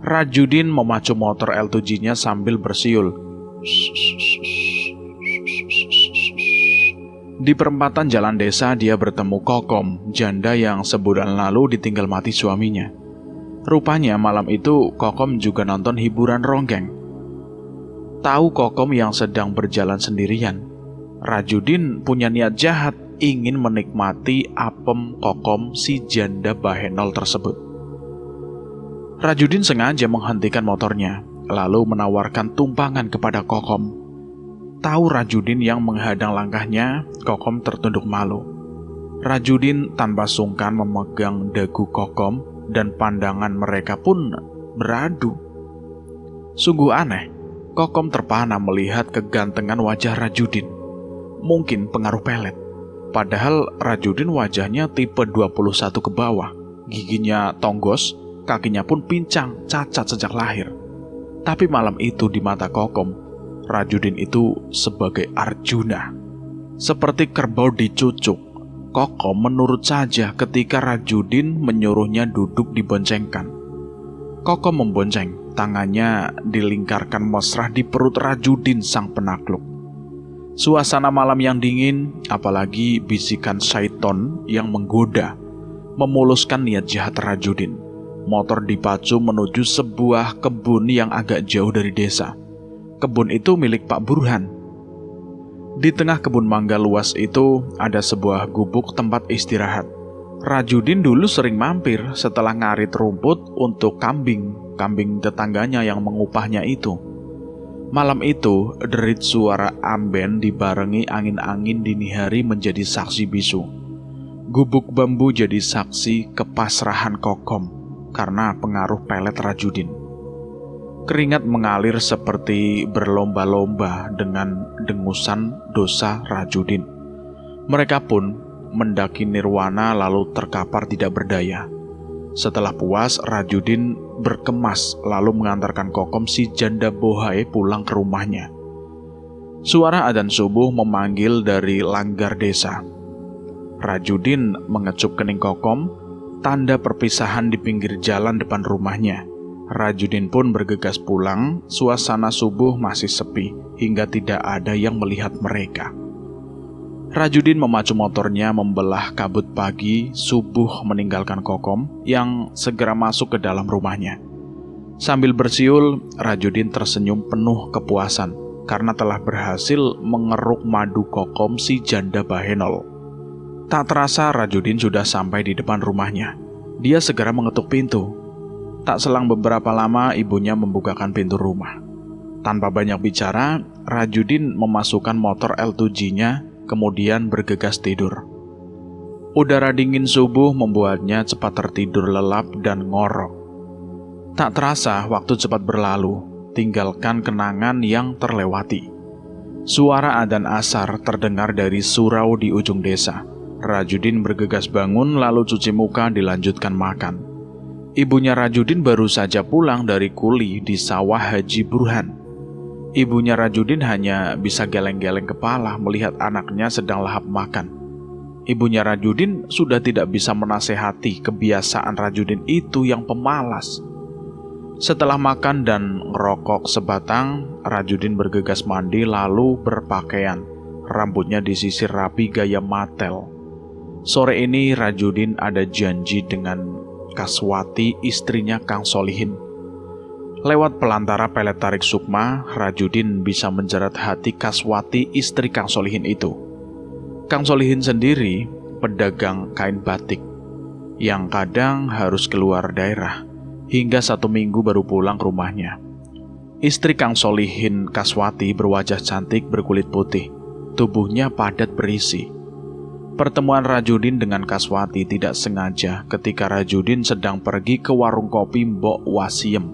Rajudin memacu motor L2G-nya sambil bersiul. Di perempatan jalan desa dia bertemu Kokom, janda yang sebulan lalu ditinggal mati suaminya. Rupanya malam itu Kokom juga nonton hiburan ronggeng. Tahu Kokom yang sedang berjalan sendirian, Rajudin punya niat jahat ingin menikmati apem Kokom si janda bahenol tersebut. Rajudin sengaja menghentikan motornya, lalu menawarkan tumpangan kepada Kokom. Tahu Rajudin yang menghadang langkahnya, Kokom tertunduk malu. Rajudin tanpa sungkan memegang dagu Kokom dan pandangan mereka pun beradu. Sungguh aneh, Kokom terpana melihat kegantengan wajah Rajudin. Mungkin pengaruh pelet. Padahal Rajudin wajahnya tipe 21 ke bawah. Giginya tonggos, kakinya pun pincang, cacat sejak lahir. Tapi malam itu di mata Kokom, Rajudin itu sebagai Arjuna. Seperti kerbau dicucuk, Kokom menurut saja ketika Rajudin menyuruhnya duduk diboncengkan. Kokom membonceng, tangannya dilingkarkan mesra di perut Rajudin sang penakluk. Suasana malam yang dingin, apalagi bisikan syaiton yang menggoda, memuluskan niat jahat Rajudin. Motor dipacu menuju sebuah kebun yang agak jauh dari desa. Kebun itu milik Pak Burhan. Di tengah kebun mangga luas itu ada sebuah gubuk tempat istirahat. Rajudin dulu sering mampir setelah ngarit rumput untuk kambing tetangganya yang mengupahnya itu. Malam itu, derit suara amben dibarengi angin-angin dini hari menjadi saksi bisu. Gubuk bambu jadi saksi kepasrahan Kokom karena pengaruh pelet Rajudin. Keringat mengalir seperti berlomba-lomba dengan dengusan dosa Rajudin. Mereka pun mendaki nirwana lalu terkapar tidak berdaya. Setelah puas, Rajudin berkemas lalu mengantarkan Kokom si janda bohai pulang ke rumahnya. Suara adzan subuh memanggil dari langgar desa. Rajudin mengecup kening Kokom, tanda perpisahan di pinggir jalan depan rumahnya. Rajudin pun bergegas pulang, suasana subuh masih sepi hingga tidak ada yang melihat mereka. Rajudin memacu motornya membelah kabut pagi, subuh meninggalkan Kokom yang segera masuk ke dalam rumahnya. Sambil bersiul, Rajudin tersenyum penuh kepuasan karena telah berhasil mengeruk madu Kokom si janda Bahenol. Tak terasa Rajudin sudah sampai di depan rumahnya. Dia segera mengetuk pintu. Tak selang beberapa lama ibunya membukakan pintu rumah. Tanpa banyak bicara, Rajudin memasukkan motor L2G-nya kemudian bergegas tidur. Udara dingin subuh membuatnya cepat tertidur lelap dan ngorok. Tak terasa waktu cepat berlalu, tinggalkan kenangan yang terlewati. Suara adzan asar terdengar dari surau di ujung desa. Rajudin bergegas bangun lalu cuci muka dilanjutkan makan. Ibunya Rajudin baru saja pulang dari kuli di sawah Haji Burhan. Ibunya Rajudin hanya bisa geleng-geleng kepala melihat anaknya sedang lahap makan. Ibunya Rajudin sudah tidak bisa menasehati kebiasaan Rajudin itu yang pemalas. Setelah makan dan ngerokok sebatang, Rajudin bergegas mandi lalu berpakaian. Rambutnya disisir rapi gaya matel. Sore ini Rajudin ada janji dengan Kaswati, istrinya Kang Solihin. Lewat pelantara pelet tarik Sukma, Rajudin bisa menjerat hati Kaswati, istri Kang Solihin itu. Kang Solihin sendiri pedagang kain batik yang kadang harus keluar daerah, hingga 1 minggu baru pulang ke rumahnya. Istri Kang Solihin, Kaswati, berwajah cantik berkulit putih, tubuhnya padat berisi. Pertemuan Rajudin dengan Kaswati tidak sengaja ketika Rajudin sedang pergi ke warung kopi Mbok Wasiem.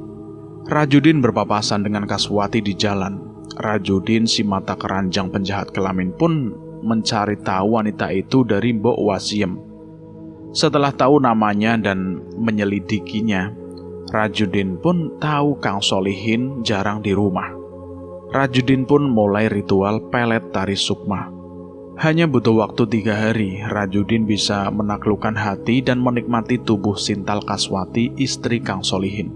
Rajudin berpapasan dengan Kaswati di jalan. Rajudin si mata keranjang penjahat kelamin pun mencari tahu wanita itu dari Mbok Wasiem. Setelah tahu namanya dan menyelidikinya, Rajudin pun tahu Kang Solihin jarang di rumah. Rajudin pun mulai ritual pelet tari Sukma. Hanya butuh waktu 3 hari, Rajudin bisa menaklukkan hati dan menikmati tubuh Sintal Kaswati, istri Kang Solihin.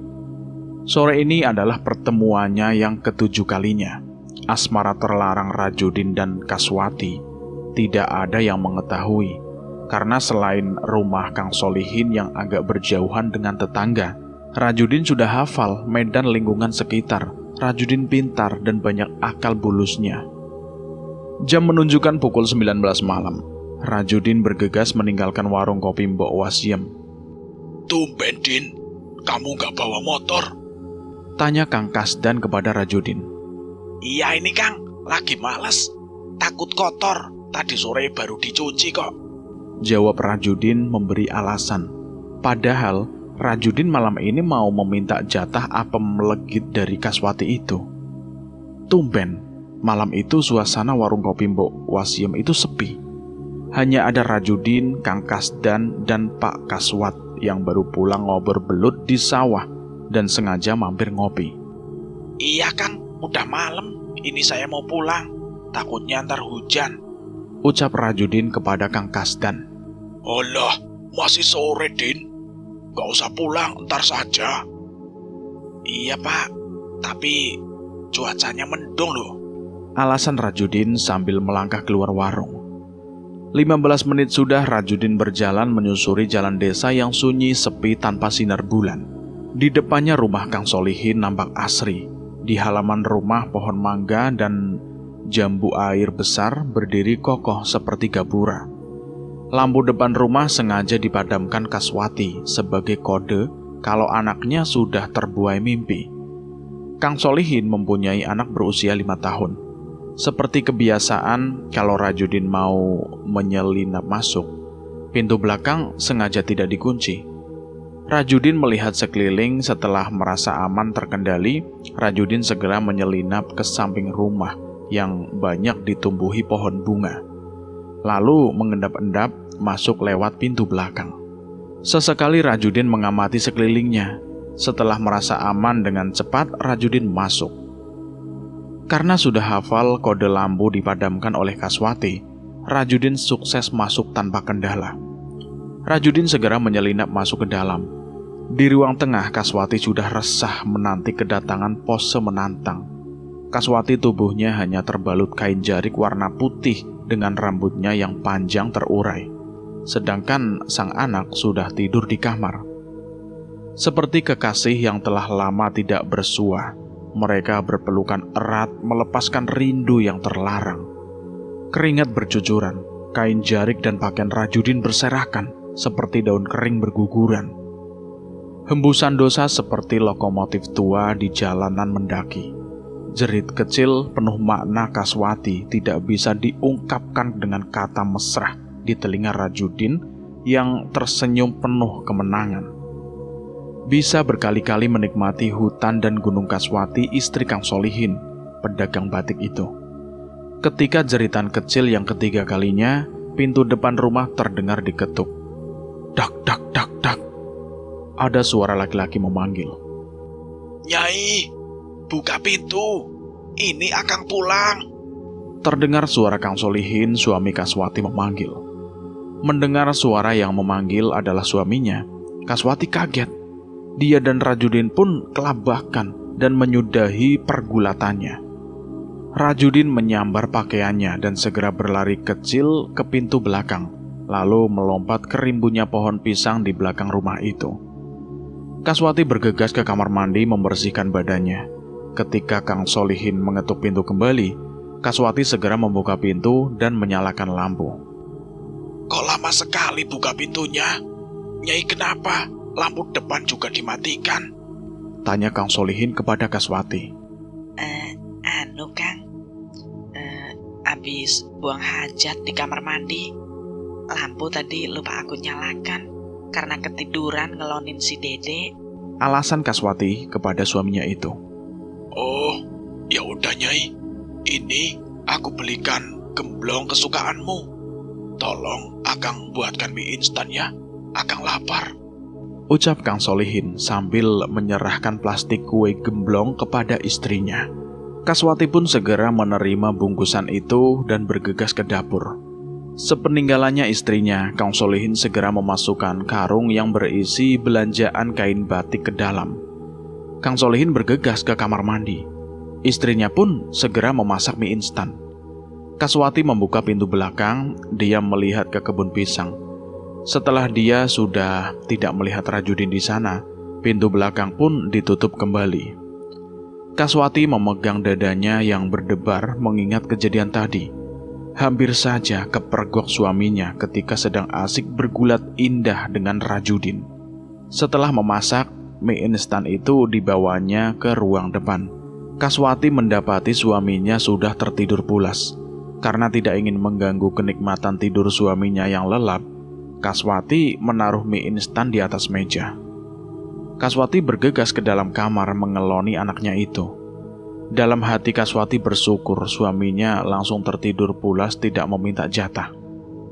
Sore ini adalah pertemuannya yang ke-7 kalinya. Asmara terlarang Rajudin dan Kaswati tidak ada yang mengetahui, karena selain rumah Kang Solihin yang agak berjauhan dengan tetangga, Rajudin sudah hafal medan lingkungan sekitar. Rajudin pintar dan banyak akal bulusnya. Jam menunjukkan pukul 19 malam. Rajudin bergegas meninggalkan warung kopi Mbok Wasiem. Tumben, Din. Kamu gak bawa motor? Tanya Kang Kasdan kepada Rajudin. Iya ini, Kang. Lagi males. Takut kotor. Tadi sore baru dicuci kok. Jawab Rajudin memberi alasan. Padahal Rajudin malam ini mau meminta jatah apem legit dari Kaswati itu. Tumben. Malam itu suasana warung kopi Mbok Wasiem itu sepi. Hanya ada Rajudin, Kang Kasdan, dan Pak Kaswat yang baru pulang ngobrol belut di sawah dan sengaja mampir ngopi. Iya, Kang. Udah malam. Ini saya mau pulang. Takutnya ntar hujan. Ucap Rajudin kepada Kang Kasdan. Alah, masih sore, Din. Gak usah pulang, ntar saja. Iya, Pak. Tapi cuacanya mendung loh. Alasan Rajudin sambil melangkah keluar warung. 15 menit sudah Rajudin berjalan menyusuri jalan desa yang sunyi sepi tanpa sinar bulan. Di depannya rumah Kang Solihin nampak asri. Di halaman rumah pohon mangga dan jambu air besar berdiri kokoh seperti gapura. Lampu depan rumah sengaja dipadamkan Kaswati sebagai kode kalau anaknya sudah terbuai mimpi. Kang Solihin mempunyai anak berusia 5 tahun. Seperti kebiasaan, kalau Rajudin mau menyelinap masuk, pintu belakang sengaja tidak dikunci. Rajudin melihat sekeliling. Setelah merasa aman terkendali, Rajudin segera menyelinap ke samping rumah yang banyak ditumbuhi pohon bunga. Lalu mengendap-endap masuk lewat pintu belakang. Sesekali Rajudin mengamati sekelilingnya. Setelah merasa aman dengan cepat, Rajudin masuk. Karena sudah hafal kode lampu dipadamkan oleh Kaswati, Rajudin sukses masuk tanpa kendala. Rajudin segera menyelinap masuk ke dalam. Di ruang tengah, Kaswati sudah resah menanti kedatangan pose menantang. Kaswati tubuhnya hanya terbalut kain jarik warna putih dengan rambutnya yang panjang terurai. Sedangkan sang anak sudah tidur di kamar. Seperti kekasih yang telah lama tidak bersua, mereka berpelukan erat melepaskan rindu yang terlarang. Keringat bercucuran, kain jarik dan pakaian Rajudin berserakan seperti daun kering berguguran. Hembusan dosa seperti lokomotif tua di jalanan mendaki. Jerit kecil penuh makna Kaswati tidak bisa diungkapkan dengan kata mesra di telinga Rajudin yang tersenyum penuh kemenangan. Bisa berkali-kali menikmati hutan dan gunung Kaswati, istri Kang Solihin, pedagang batik itu. Ketika jeritan kecil yang ketiga kalinya, pintu depan rumah terdengar diketuk. Dak, dak, dak, dak. Ada suara laki-laki memanggil. Nyai, buka pintu. Ini Akang pulang. Terdengar suara Kang Solihin, suami Kaswati memanggil. Mendengar suara yang memanggil adalah suaminya, Kaswati kaget. Dia dan Rajudin pun kelabakan dan menyudahi pergulatannya. Rajudin menyambar pakaiannya dan segera berlari kecil ke pintu belakang, lalu melompat ke rimbunnya pohon pisang di belakang rumah itu. Kaswati bergegas ke kamar mandi membersihkan badannya. Ketika Kang Solihin mengetuk pintu kembali, Kaswati segera membuka pintu dan menyalakan lampu. Kok lama sekali buka pintunya? Nyai kenapa? Lampu depan juga dimatikan. Tanya Kang Solihin kepada Kaswati. Kang, abis buang hajat di kamar mandi. Lampu tadi lupa aku nyalakan karena ketiduran ngelonin si Dede. Alasan Kaswati kepada suaminya itu. Oh, ya udah Nyai. Ini aku belikan gemblong kesukaanmu. Tolong Akang buatkan mie instan ya. Akang lapar. Ucap Kang Solihin sambil menyerahkan plastik kue gemblong kepada istrinya. Kaswati pun segera menerima bungkusan itu dan bergegas ke dapur. Sepeninggalannya istrinya, Kang Solihin segera memasukkan karung yang berisi belanjaan kain batik ke dalam. Kang Solihin bergegas ke kamar mandi. Istrinya pun segera memasak mie instan. Kaswati membuka pintu belakang, dia melihat ke kebun pisang. Setelah dia sudah tidak melihat Rajudin di sana, pintu belakang pun ditutup kembali. Kaswati memegang dadanya yang berdebar mengingat kejadian tadi. Hampir saja kepergok suaminya ketika sedang asik bergulat indah dengan Rajudin. Setelah memasak, mie instan itu dibawanya ke ruang depan. Kaswati mendapati suaminya sudah tertidur pulas. Karena tidak ingin mengganggu kenikmatan tidur suaminya yang lelap, Kaswati menaruh mie instan di atas meja. Kaswati bergegas ke dalam kamar mengeloni anaknya itu. Dalam hati Kaswati bersyukur suaminya langsung tertidur pulas tidak meminta jatah.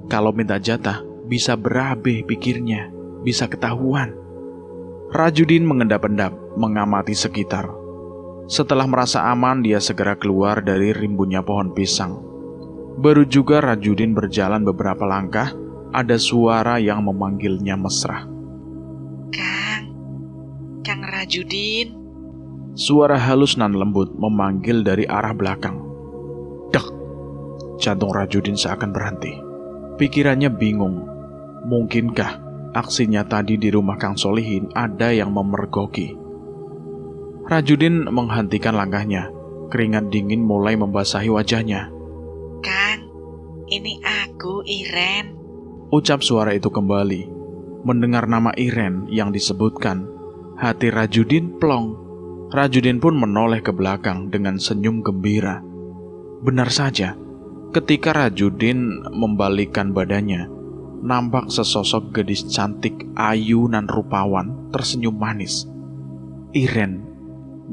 Kalau minta jatah, bisa berabe pikirnya, bisa ketahuan. Rajudin mengendap-endap, mengamati sekitar. Setelah merasa aman, dia segera keluar dari rimbunnya pohon pisang. Baru juga Rajudin berjalan beberapa langkah, ada suara yang memanggilnya mesra. Kang Rajudin. Suara halus nan lembut memanggil dari arah belakang. Dek! Jantung Rajudin seakan berhenti. Pikirannya bingung. Mungkinkah aksinya tadi di rumah Kang Solihin ada yang memergoki? Rajudin menghentikan langkahnya. Keringat dingin mulai membasahi wajahnya. Kang, ini aku, Iren. Ucap suara itu kembali. Mendengar nama Iren yang disebutkan, hati Rajudin plong. Rajudin pun menoleh ke belakang dengan senyum gembira. Benar saja, ketika Rajudin membalikkan badannya, nampak sesosok gadis cantik, ayu nan rupawan tersenyum manis. Iren,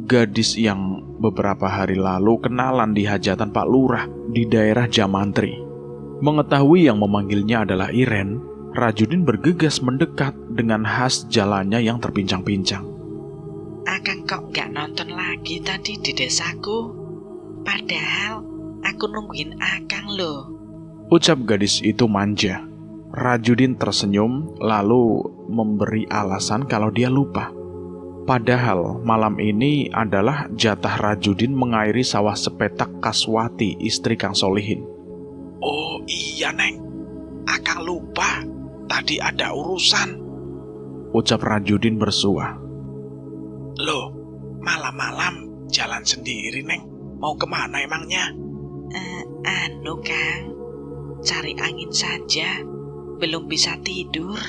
gadis yang beberapa hari lalu kenalan di hajatan Pak Lurah di daerah Jamantri. Mengetahui yang memanggilnya adalah Iren, Rajudin bergegas mendekat dengan khas jalannya yang terpincang-pincang. Akang kok nggak nonton lagi tadi di desaku? Padahal aku nungguin Akang loh. Ucap gadis itu manja. Rajudin tersenyum lalu memberi alasan kalau dia lupa. Padahal malam ini adalah jatah Rajudin mengairi sawah sepetak Kaswati, istri Kang Solihin. Oh iya, Neng. Akang lupa. Tadi ada urusan. Ucap Rajudin bersuah. Loh, malam-malam jalan sendiri, Neng. Mau kemana emangnya? Kang, cari angin saja. Belum bisa tidur.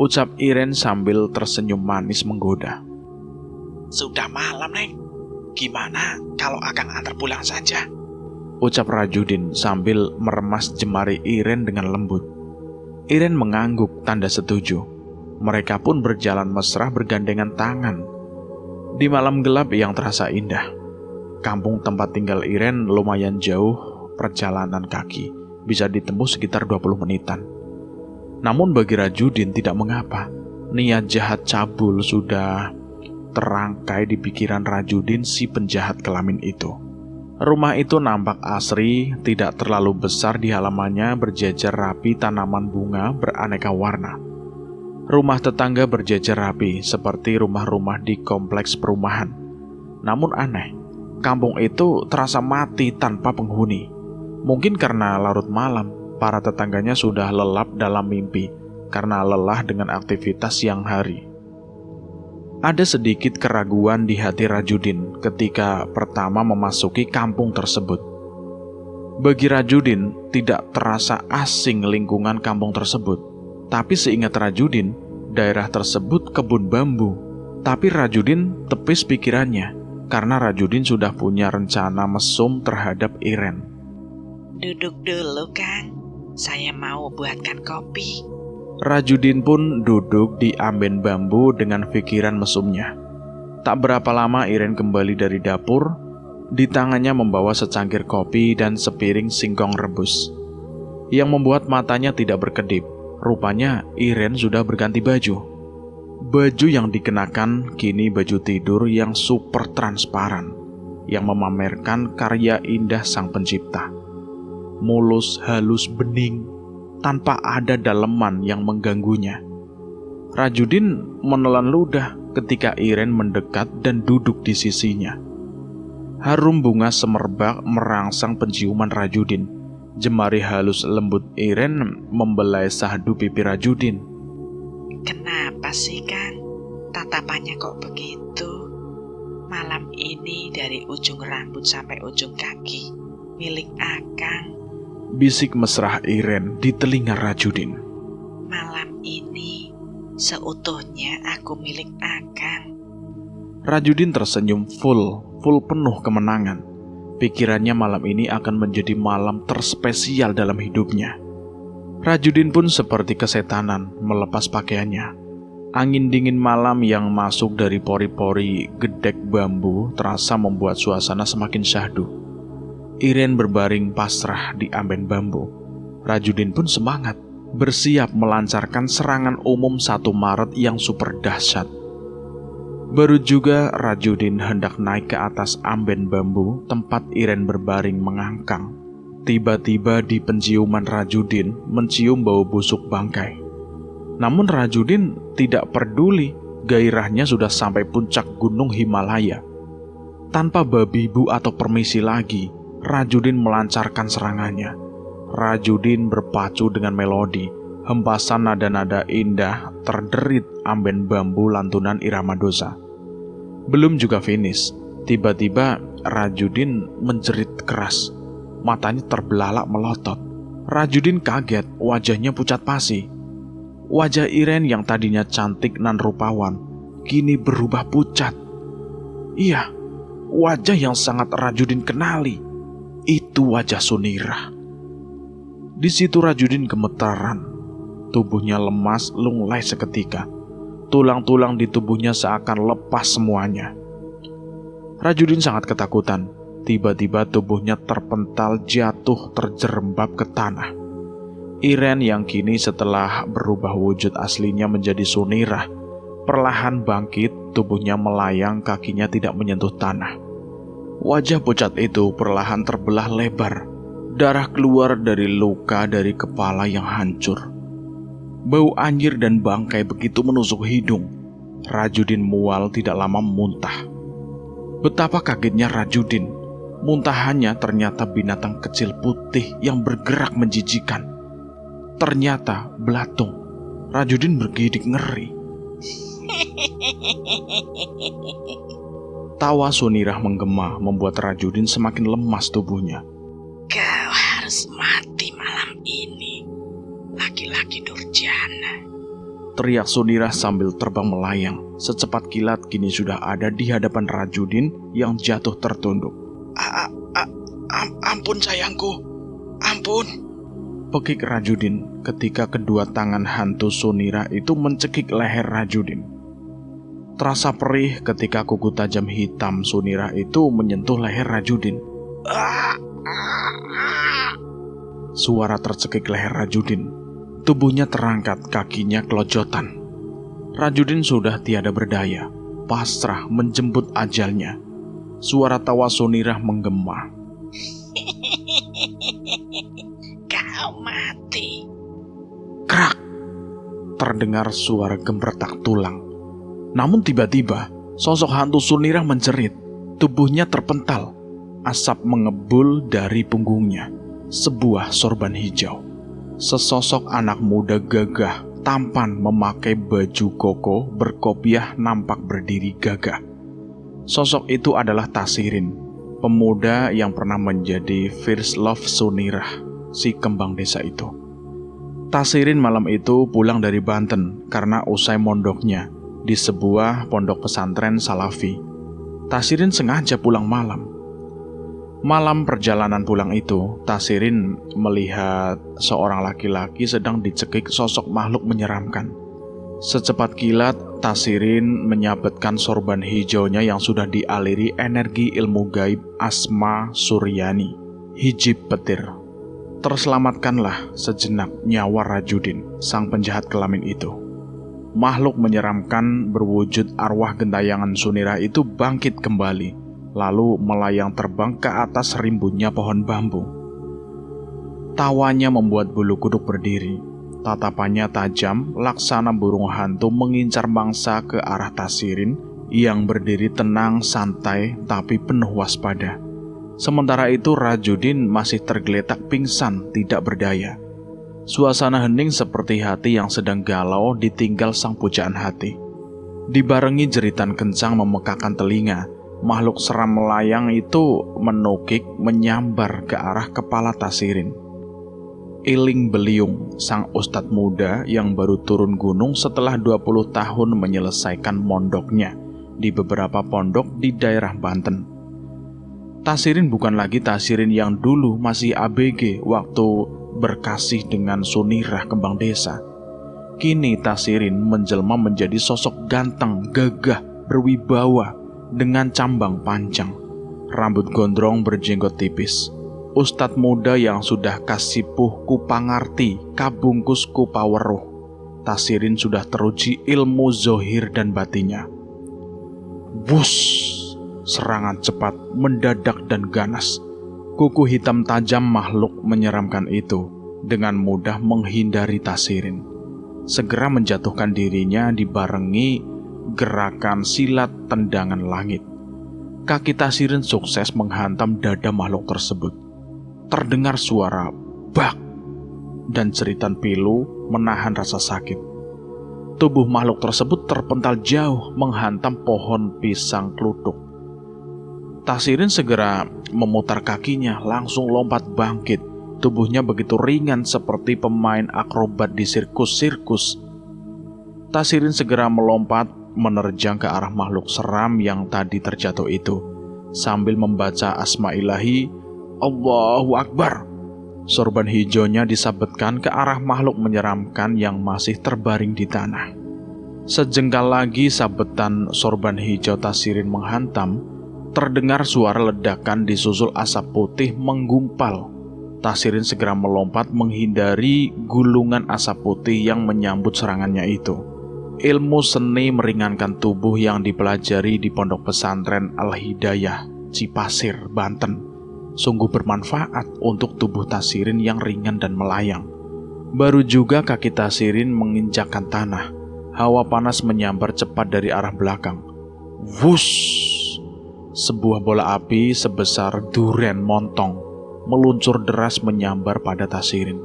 Ucap Iren sambil tersenyum manis menggoda. Sudah malam, Neng. Gimana kalau Akang antar pulang saja? Ucap Rajudin sambil meremas jemari Iren dengan lembut. Iren mengangguk tanda setuju. Mereka pun berjalan mesra bergandengan tangan. Di malam gelap yang terasa indah. Kampung tempat tinggal Iren lumayan jauh perjalanan kaki. Bisa ditempuh sekitar 20 menitan. Namun bagi Rajudin tidak mengapa. Niat jahat cabul sudah terangkai di pikiran Rajudin si penjahat kelamin itu. Rumah itu nampak asri, tidak terlalu besar di halamannya berjajar rapi tanaman bunga beraneka warna. Rumah tetangga berjajar rapi seperti rumah-rumah di kompleks perumahan. Namun aneh, kampung itu terasa mati tanpa penghuni. Mungkin karena larut malam, para tetangganya sudah lelap dalam mimpi karena lelah dengan aktivitas siang hari. Ada sedikit keraguan di hati Rajudin ketika pertama memasuki kampung tersebut. Bagi Rajudin tidak terasa asing lingkungan kampung tersebut. Tapi seingat Rajudin, daerah tersebut kebun bambu. Tapi Rajudin tepis pikirannya karena Rajudin sudah punya rencana mesum terhadap Iren. Duduk dulu, Kang. Saya mau buatkan kopi. Rajudin pun duduk di amben bambu dengan pikiran mesumnya. Tak berapa lama Iren kembali dari dapur. Di tangannya membawa secangkir kopi dan sepiring singkong rebus. Yang membuat matanya tidak berkedip. Rupanya Iren sudah berganti baju. Baju yang dikenakan kini baju tidur yang super transparan, yang memamerkan karya indah sang pencipta. Mulus, halus, bening, tanpa ada daleman yang mengganggunya. Rajudin menelan ludah ketika Iren mendekat dan duduk di sisinya. Harum bunga semerbak merangsang penciuman Rajudin. Jemari halus lembut Iren membelai sahdu pipi Rajudin. Kenapa sih, Kang? Tatapannya kok begitu? Malam ini dari ujung rambut sampai ujung kaki milik Akang. Bisik mesra Iren di telinga Rajudin. Malam ini seutuhnya aku milik Akang. Rajudin tersenyum full penuh kemenangan. Pikirannya malam ini akan menjadi malam terspesial dalam hidupnya. Rajudin pun seperti kesetanan melepas pakaiannya. Angin dingin malam yang masuk dari pori-pori gedek bambu terasa membuat suasana semakin syahdu. Iren berbaring pasrah di amben bambu. Rajudin pun semangat, bersiap melancarkan serangan umum 1 Maret yang super dahsyat. Baru juga Rajudin hendak naik ke atas amben bambu tempat Iren berbaring mengangkang. Tiba-tiba di penciuman Rajudin mencium bau busuk bangkai. Namun Rajudin tidak peduli, gairahnya sudah sampai puncak gunung Himalaya. Tanpa babi bu atau permisi lagi, Rajudin melancarkan serangannya. Rajudin berpacu dengan melodi, hempasan nada-nada indah terderit amben bambu lantunan irama dosa. Belum juga finish, tiba-tiba Rajudin menjerit keras. Matanya terbelalak melotot. Rajudin kaget, wajahnya pucat pasi. Wajah Iren yang tadinya cantik nan rupawan, kini berubah pucat. Iya, wajah yang sangat Rajudin kenali. Itu wajah Sunirah. Di situ Rajudin gemetaran. Tubuhnya lemas, lunglai seketika. Tulang-tulang di tubuhnya seakan lepas semuanya. Rajudin sangat ketakutan. Tiba-tiba tubuhnya terpental jatuh terjerembab ke tanah. Iren yang kini setelah berubah wujud aslinya menjadi Sunirah, perlahan bangkit, tubuhnya melayang, kakinya tidak menyentuh tanah. Wajah pucat itu perlahan terbelah lebar. Darah keluar dari luka dari kepala yang hancur. Bau anjir dan bangkai begitu menusuk hidung. Rajudin mual tidak lama muntah. Betapa kagetnya Rajudin. Muntahannya ternyata binatang kecil putih yang bergerak menjijikan. Ternyata belatung. Rajudin bergidik ngeri. Tawa Sunirah menggema membuat Rajudin semakin lemas tubuhnya. Kau harus mati malam ini, laki-laki durjana. Teriak Sunirah sambil terbang melayang. Secepat kilat kini sudah ada di hadapan Rajudin yang jatuh tertunduk. Ampun sayangku, ampun. Pekik Rajudin ketika kedua tangan hantu Sunirah itu mencekik leher Rajudin. Terasa perih ketika kuku tajam hitam Sunirah itu menyentuh leher Rajudin. Suara tercekik leher Rajudin. Tubuhnya terangkat, kakinya kelojotan. Rajudin sudah tiada berdaya, pasrah menjemput ajalnya. Suara tawa Sunirah menggema. Kau mati. Krak! Terdengar suara gemretak tulang. Namun tiba-tiba, sosok hantu Sunirah menjerit. Tubuhnya terpental. Asap mengebul dari punggungnya. Sebuah sorban hijau. Sesosok anak muda gagah, tampan memakai baju koko, berkopiah nampak berdiri gagah. Sosok itu adalah Tasirin, pemuda yang pernah menjadi first love Sunirah, si kembang desa itu. Tasirin malam itu pulang dari Banten karena usai mondoknya di sebuah pondok pesantren Salafi. Tasirin sengaja pulang malam. Malam perjalanan pulang itu, Tasirin melihat seorang laki-laki sedang dicekik sosok makhluk menyeramkan. Secepat kilat, Tasirin menyabetkan sorban hijaunya yang sudah dialiri energi ilmu gaib Asma Suryani, hijib petir. Terselamatkanlah sejenak nyawa Rajudin, sang penjahat kelamin itu. Makhluk menyeramkan berwujud arwah gentayangan Sunirah itu bangkit kembali, lalu melayang terbang ke atas rimbunnya pohon bambu. Tawanya membuat bulu kuduk berdiri. Tatapannya tajam, laksana burung hantu mengincar mangsa ke arah Tasirin yang berdiri tenang, santai, tapi penuh waspada. Sementara itu Rajudin masih tergeletak pingsan, tidak berdaya. Suasana hening seperti hati yang sedang galau ditinggal sang pujaan hati. Dibarengi jeritan kencang memekakan telinga, makhluk seram melayang itu menukik menyambar ke arah kepala Tasirin. Iling Beliung, sang ustadz muda yang baru turun gunung setelah 20 tahun menyelesaikan mondoknya di beberapa pondok di daerah Banten. Tasirin bukan lagi Tasirin yang dulu masih ABG waktu berkasih dengan Sunirah kembang desa. Kini Tasirin menjelma menjadi sosok ganteng, gagah, berwibawa, dengan cambang panjang, rambut gondrong berjenggot tipis. Ustadz muda yang sudah kasipuh ku pangarti, kabungkus ku paweruh. Tasirin sudah teruji ilmu zohir dan batinnya. Bus! Serangan cepat, mendadak dan ganas. Kuku hitam tajam makhluk menyeramkan itu dengan mudah menghindari Tasirin. Segera menjatuhkan dirinya dibarengi gerakan silat tendangan langit. Kaki Tasirin sukses menghantam dada makhluk tersebut. Terdengar suara bak dan jeritan pilu menahan rasa sakit. Tubuh makhluk tersebut terpental jauh menghantam pohon pisang kluthuk. Tasirin segera memutar kakinya, langsung lompat bangkit. Tubuhnya begitu ringan seperti pemain akrobat di sirkus-sirkus. Tasirin segera melompat menerjang ke arah makhluk seram yang tadi terjatuh itu, sambil membaca asma ilahi, Allahu Akbar. Sorban hijaunya disabetkan ke arah makhluk menyeramkan yang masih terbaring di tanah. Sejengkal lagi sabetan sorban hijau Tasirin menghantam, terdengar suara ledakan disusul asap putih menggumpal. Tasirin segera melompat menghindari gulungan asap putih yang menyambut serangannya itu. Ilmu seni meringankan tubuh yang dipelajari di Pondok Pesantren Al-Hidayah, Cipasir, Banten, sungguh bermanfaat untuk tubuh Tasirin yang ringan dan melayang. Baru juga kaki Tasirin menginjakkan tanah, hawa panas menyambar cepat dari arah belakang. Wush! Sebuah bola api sebesar durian montong meluncur deras menyambar pada Tasirin.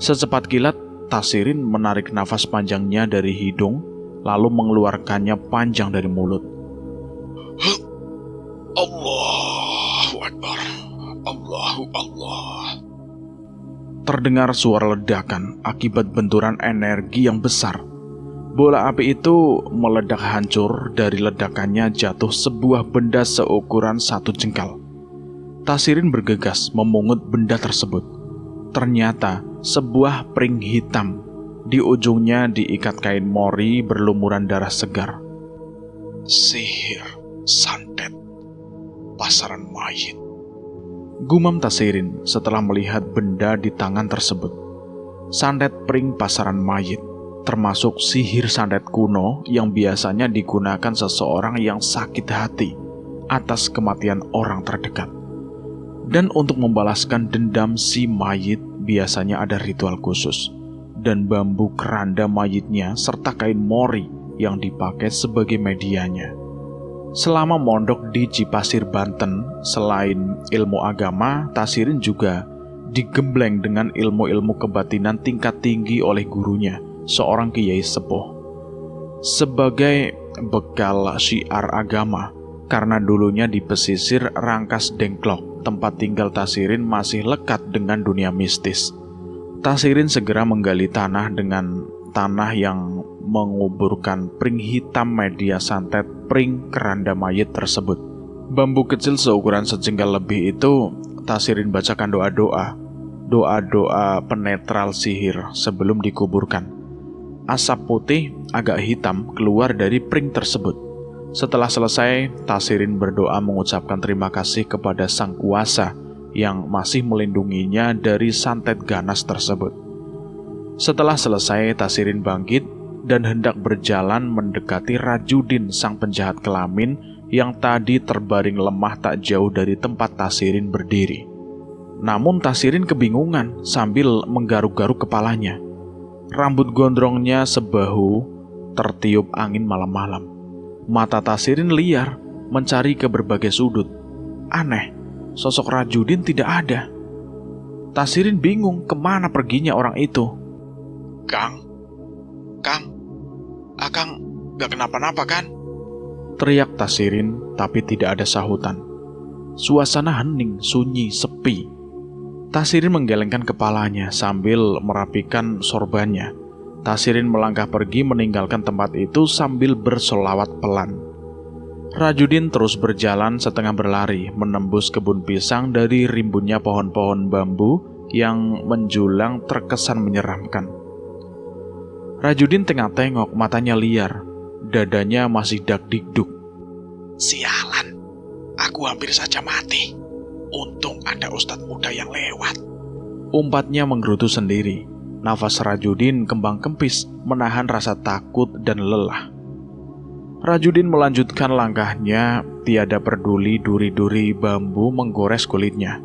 Secepat kilat, Tasirin menarik nafas panjangnya dari hidung, lalu mengeluarkannya panjang dari mulut. Allahu Akbar. Allahu Allah. Terdengar suara ledakan akibat benturan energi yang besar. Bola api itu meledak hancur. Dari ledakannya jatuh sebuah benda seukuran 1 jengkal. Tasirin bergegas memungut benda tersebut. Ternyata sebuah pring hitam. Di ujungnya diikat kain mori berlumuran darah segar. Sihir santet pasaran mayit. Gumam Tasirin setelah melihat benda di tangan tersebut. Santet pring pasaran mayit, termasuk sihir santet kuno yang biasanya digunakan seseorang yang sakit hati atas kematian orang terdekat. Dan untuk membalaskan dendam si mayit biasanya ada ritual khusus, dan bambu keranda mayitnya serta kain mori yang dipakai sebagai medianya. Selama mondok di Cipasir, Banten, selain ilmu agama, Tasirin juga digembleng dengan ilmu-ilmu kebatinan tingkat tinggi oleh gurunya, seorang kiai sepuh. Sebagai bekal syiar agama, karena dulunya di pesisir Rangkas Dengklok, tempat tinggal Tasirin masih lekat dengan dunia mistis. Tasirin segera menggali tanah dengan tanah yang menguburkan pring hitam media santet pring keranda mayit tersebut. Bambu kecil seukuran sejengkal lebih itu Tasirin bacakan doa-doa penetral sihir sebelum dikuburkan. Asap putih agak hitam keluar dari pring tersebut. Setelah selesai, Tasirin berdoa mengucapkan terima kasih kepada Sang Kuasa yang masih melindunginya dari santet ganas tersebut. Setelah selesai, Tasirin bangkit dan hendak berjalan mendekati Rajudin, sang penjahat kelamin yang tadi terbaring lemah tak jauh dari tempat Tasirin berdiri. Namun Tasirin kebingungan sambil menggaruk-garuk kepalanya. Rambut gondrongnya sebahu tertiup angin malam-malam. Mata Tasirin liar mencari ke berbagai sudut. Aneh, sosok Rajudin tidak ada. Tasirin bingung kemana perginya orang itu. Kang, Akang gak kenapa-napa kan? Teriak Tasirin, tapi tidak ada sahutan. Suasana hening, sunyi, sepi. Tasirin menggelengkan kepalanya sambil merapikan sorbannya. Tasirin melangkah pergi meninggalkan tempat itu sambil bersolawat pelan. Rajudin terus berjalan setengah berlari, menembus kebun pisang dari rimbunnya pohon-pohon bambu yang menjulang terkesan menyeramkan. Rajudin tengah-tengok, matanya liar, dadanya masih dak-dikduk. Sialan, aku hampir saja mati. Untung ada ustadz muda yang lewat. Umpatnya menggerutu sendiri. Nafas Rajudin kembang kempis, menahan rasa takut dan lelah. Rajudin melanjutkan langkahnya, tiada peduli duri-duri bambu menggores kulitnya.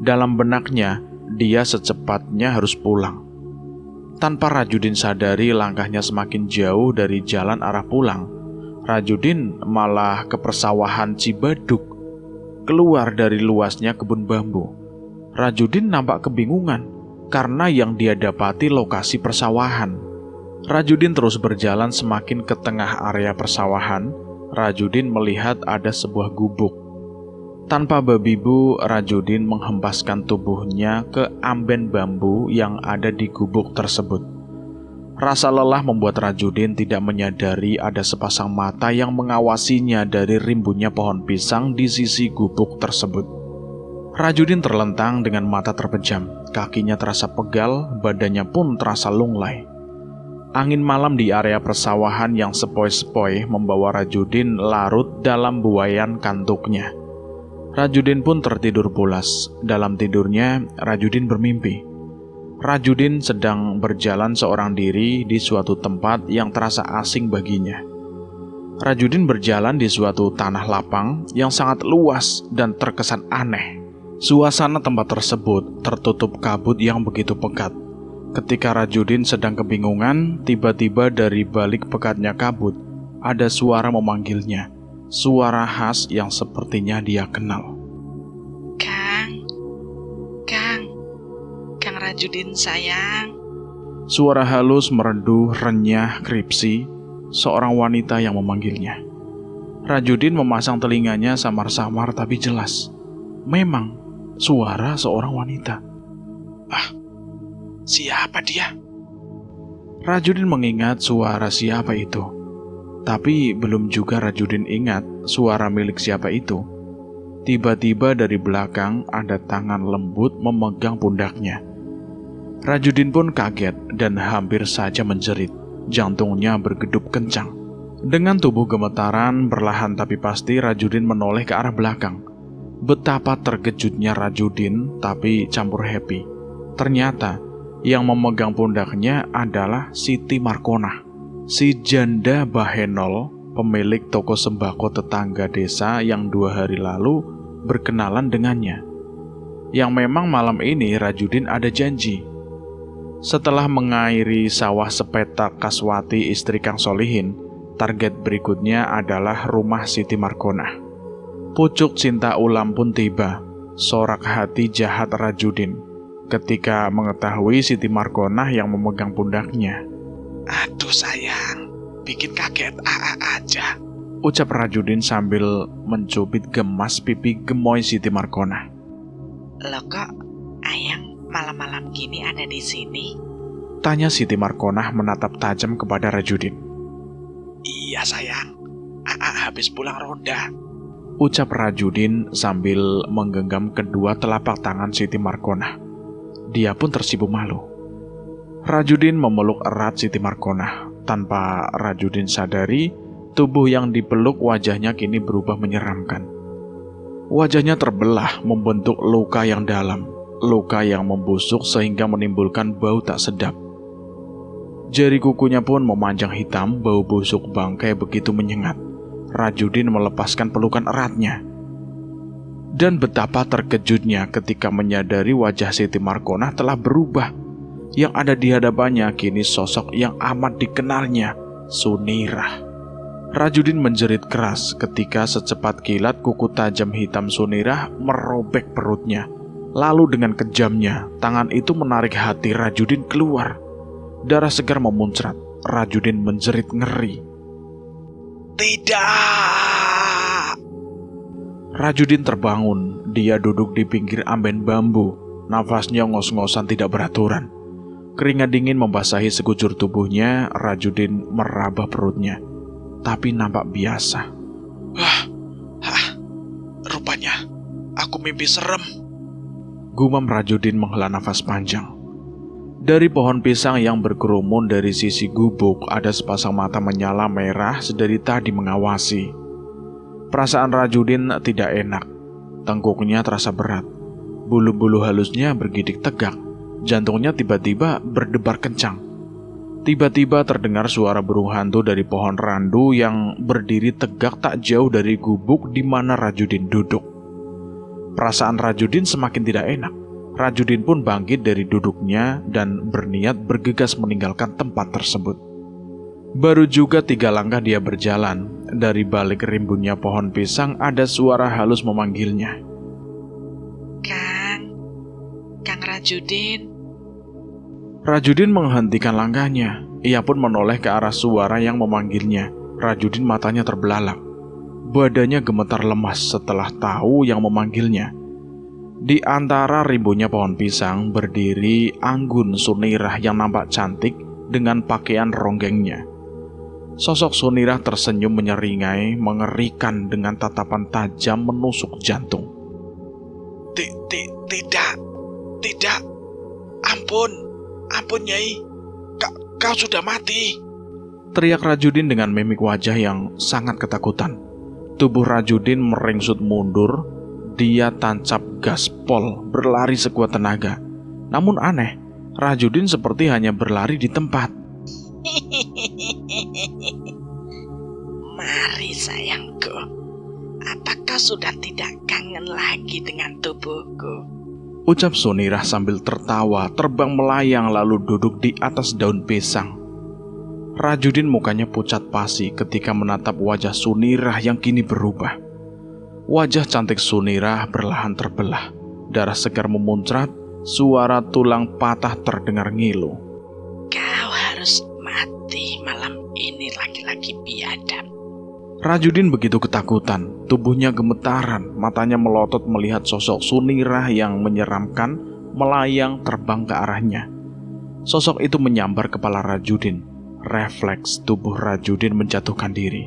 Dalam benaknya, dia secepatnya harus pulang. Tanpa Rajudin sadari, langkahnya semakin jauh dari jalan arah pulang. Rajudin malah ke persawahan Cibaduk, keluar dari luasnya kebun bambu. Rajudin nampak kebingungan karena yang dia dapati lokasi persawahan. Rajudin terus berjalan semakin ke tengah area persawahan. Rajudin melihat ada sebuah gubuk. Tanpa babibu, Rajudin menghempaskan tubuhnya ke amben bambu yang ada di gubuk tersebut. Rasa lelah membuat Rajudin tidak menyadari ada sepasang mata yang mengawasinya dari rimbunnya pohon pisang di sisi gubuk tersebut. Rajudin terlentang dengan mata terpejam, kakinya terasa pegal, badannya pun terasa lunglai. Angin malam di area persawahan yang sepoi-sepoi membawa Rajudin larut dalam buaian kantuknya. Rajudin pun tertidur pulas. Dalam tidurnya, Rajudin bermimpi. Rajudin sedang berjalan seorang diri di suatu tempat yang terasa asing baginya. Rajudin berjalan di suatu tanah lapang yang sangat luas dan terkesan aneh. Suasana tempat tersebut tertutup kabut yang begitu pekat. Ketika Rajudin sedang kebingungan, tiba-tiba dari balik pekatnya kabut, ada suara memanggilnya. Suara khas yang sepertinya dia kenal. Kang Rajudin sayang. Suara halus merdu, renyah, kripsi, seorang wanita yang memanggilnya. Rajudin memasang telinganya samar-samar tapi jelas. Memang, suara seorang wanita. Siapa dia? Rajudin mengingat suara siapa itu. Tapi belum juga Rajudin ingat suara milik siapa itu. Tiba-tiba dari belakang ada tangan lembut memegang pundaknya. Rajudin pun kaget dan hampir saja menjerit. Jantungnya bergedup kencang. Dengan tubuh gemetaran, perlahan tapi pasti Rajudin menoleh ke arah belakang. Betapa terkejutnya Rajudin, tapi campur happy. Ternyata yang memegang pundaknya adalah Siti Markonah, si janda Bahenol, pemilik toko sembako tetangga desa yang 2 hari lalu berkenalan dengannya. Yang memang malam ini Rajudin ada janji. Setelah mengairi sawah sepetak Kaswati istri Kang Solihin, target berikutnya adalah rumah Siti Markonah. Pucuk cinta ulam pun tiba, sorak hati jahat Rajudin ketika mengetahui Siti Markonah yang memegang pundaknya. Aduh sayang, bikin kaget aja. Ucap Rajudin sambil mencubit gemas pipi gemoy Siti Markonah. Loh kok Ayang malam-malam gini ada di sini? Tanya Siti Markonah menatap tajam kepada Rajudin. Iya sayang, habis pulang ronda. Ucap Rajudin sambil menggenggam kedua telapak tangan Siti Markonah. Dia pun tersipu malu. Rajudin memeluk erat Siti Markonah. Tanpa Rajudin sadari, tubuh yang dipeluk wajahnya kini berubah menyeramkan. Wajahnya terbelah membentuk luka yang dalam, luka yang membusuk sehingga menimbulkan bau tak sedap. Jari kukunya pun memanjang hitam, bau busuk bangkai begitu menyengat. Rajudin melepaskan pelukan eratnya. Dan betapa terkejutnya ketika menyadari wajah Siti Markonah telah berubah. Yang ada di hadapannya kini sosok yang amat dikenalnya, Sunirah. Rajudin menjerit keras ketika secepat kilat kuku tajam hitam Sunirah merobek perutnya. Lalu dengan kejamnya, tangan itu menarik hati Rajudin keluar. Darah segar memuncrat. Rajudin menjerit ngeri. Tidak! Rajudin terbangun. Dia duduk di pinggir amben bambu. Nafasnya ngos-ngosan tidak beraturan. Keringat dingin membasahi sekujur tubuhnya. Rajudin meraba perutnya, tapi nampak biasa. Rupanya aku mimpi serem. Gumam Rajudin menghela nafas panjang. Dari pohon pisang yang berkerumun dari sisi gubuk, ada sepasang mata menyala merah sedari tadi mengawasi. Perasaan Rajudin tidak enak. Tengkuknya terasa berat. Bulu-bulu halusnya bergidik tegak. Jantungnya tiba-tiba berdebar kencang. Tiba-tiba terdengar suara burung hantu dari pohon randu yang berdiri tegak tak jauh dari gubuk di mana Rajudin duduk. Perasaan Rajudin semakin tidak enak. Rajudin pun bangkit dari duduknya dan berniat bergegas meninggalkan tempat tersebut. Baru juga 3 langkah dia berjalan, dari balik rimbunnya pohon pisang ada suara halus memanggilnya. Kang Rajudin. Rajudin menghentikan langkahnya. Ia pun menoleh ke arah suara yang memanggilnya. Rajudin matanya terbelalak. Badannya gemetar lemas setelah tahu yang memanggilnya. Di antara rimbunnya pohon pisang berdiri Anggun Sunirah yang nampak cantik dengan pakaian ronggengnya. Sosok Sunirah tersenyum menyeringai, mengerikan dengan tatapan tajam menusuk jantung. Tidak, tidak. Ampun Nyai. Kau sudah mati. Teriak Rajudin dengan mimik wajah yang sangat ketakutan. Tubuh Rajudin meringsut mundur. Dia tancap gaspol berlari sekuat tenaga. Namun aneh, Rajudin seperti hanya berlari di tempat. Mari sayangku, apakah sudah tidak kangen lagi dengan tubuhku? Ucap Sunirah sambil tertawa, terbang melayang lalu duduk di atas daun pisang. Rajudin mukanya pucat pasi ketika menatap wajah Sunirah yang kini berubah. Wajah cantik Sunirah berlahan terbelah. Darah segar memuncrat, suara tulang patah terdengar ngilu. Kau harus mati malam ini, laki-laki biadab. Rajudin begitu ketakutan, tubuhnya gemetaran, matanya melotot melihat sosok Sunirah yang menyeramkan melayang terbang ke arahnya. Sosok itu menyambar kepala Rajudin. Refleks tubuh Rajudin menjatuhkan diri.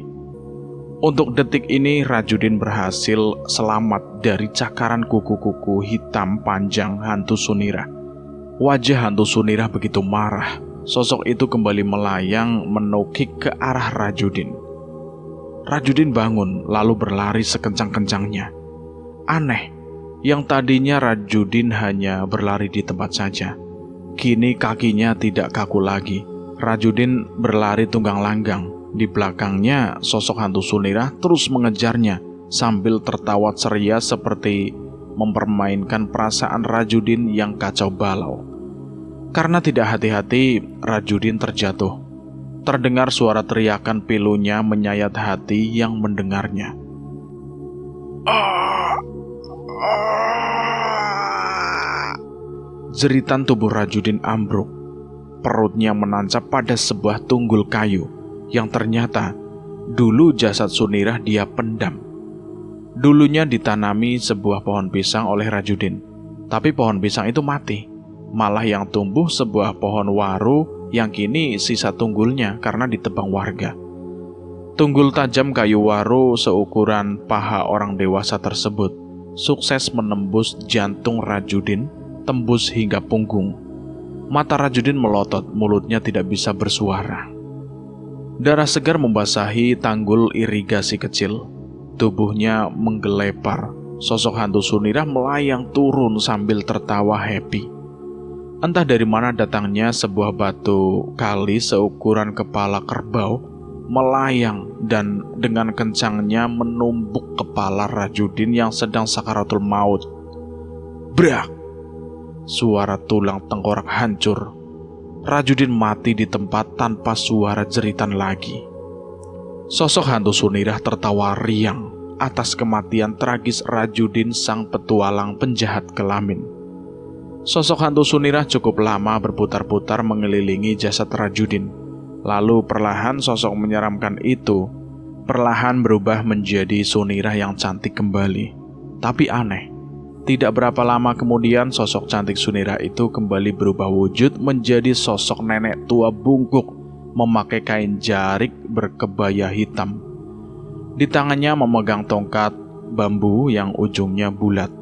Untuk detik ini Rajudin berhasil selamat dari cakaran kuku-kuku hitam panjang hantu Sunirah. Wajah hantu Sunirah begitu marah. Sosok itu kembali melayang menukik ke arah Rajudin. Rajudin bangun lalu berlari sekencang-kencangnya. Aneh, yang tadinya Rajudin hanya berlari di tempat saja, kini kakinya tidak kaku lagi. Rajudin berlari tunggang langgang. Di belakangnya sosok hantu Sunirah terus mengejarnya sambil tertawa ceria seperti mempermainkan perasaan Rajudin yang kacau balau. Karena tidak hati-hati, Rajudin terjatuh. Terdengar suara teriakan pilunya menyayat hati yang mendengarnya. Jeritan tubuh Rajudin ambruk. Perutnya menancap pada sebuah tunggul kayu yang ternyata dulu jasad Sunirah dia pendam. Dulunya ditanami sebuah pohon pisang oleh Rajudin, tapi pohon pisang itu mati. Malah yang tumbuh sebuah pohon waru yang kini sisa tunggulnya karena ditebang warga. Tunggul tajam kayu waru seukuran paha orang dewasa tersebut sukses menembus jantung Rajudin, tembus hingga punggung. Mata Rajudin melotot, mulutnya tidak bisa bersuara. Darah segar membasahi tanggul irigasi kecil. Tubuhnya menggelepar. Sosok hantu Sunirah melayang turun sambil tertawa happy. Entah dari mana datangnya sebuah batu kali seukuran kepala kerbau melayang dan dengan kencangnya menumbuk kepala Rajudin yang sedang sakaratul maut. Brak! Suara tulang tengkorak hancur. Rajudin mati di tempat tanpa suara jeritan lagi. Sosok hantu Sunirah tertawa riang atas kematian tragis Rajudin sang petualang penjahat kelamin. Sosok hantu Sunirah cukup lama berputar-putar mengelilingi jasad Rajudin. Lalu perlahan sosok menyeramkan itu perlahan berubah menjadi Sunirah yang cantik kembali. Tapi aneh, tidak berapa lama kemudian sosok cantik Sunirah itu kembali berubah wujud menjadi sosok nenek tua bungkuk memakai kain jarik berkebaya hitam. Di tangannya memegang tongkat bambu yang ujungnya bulat.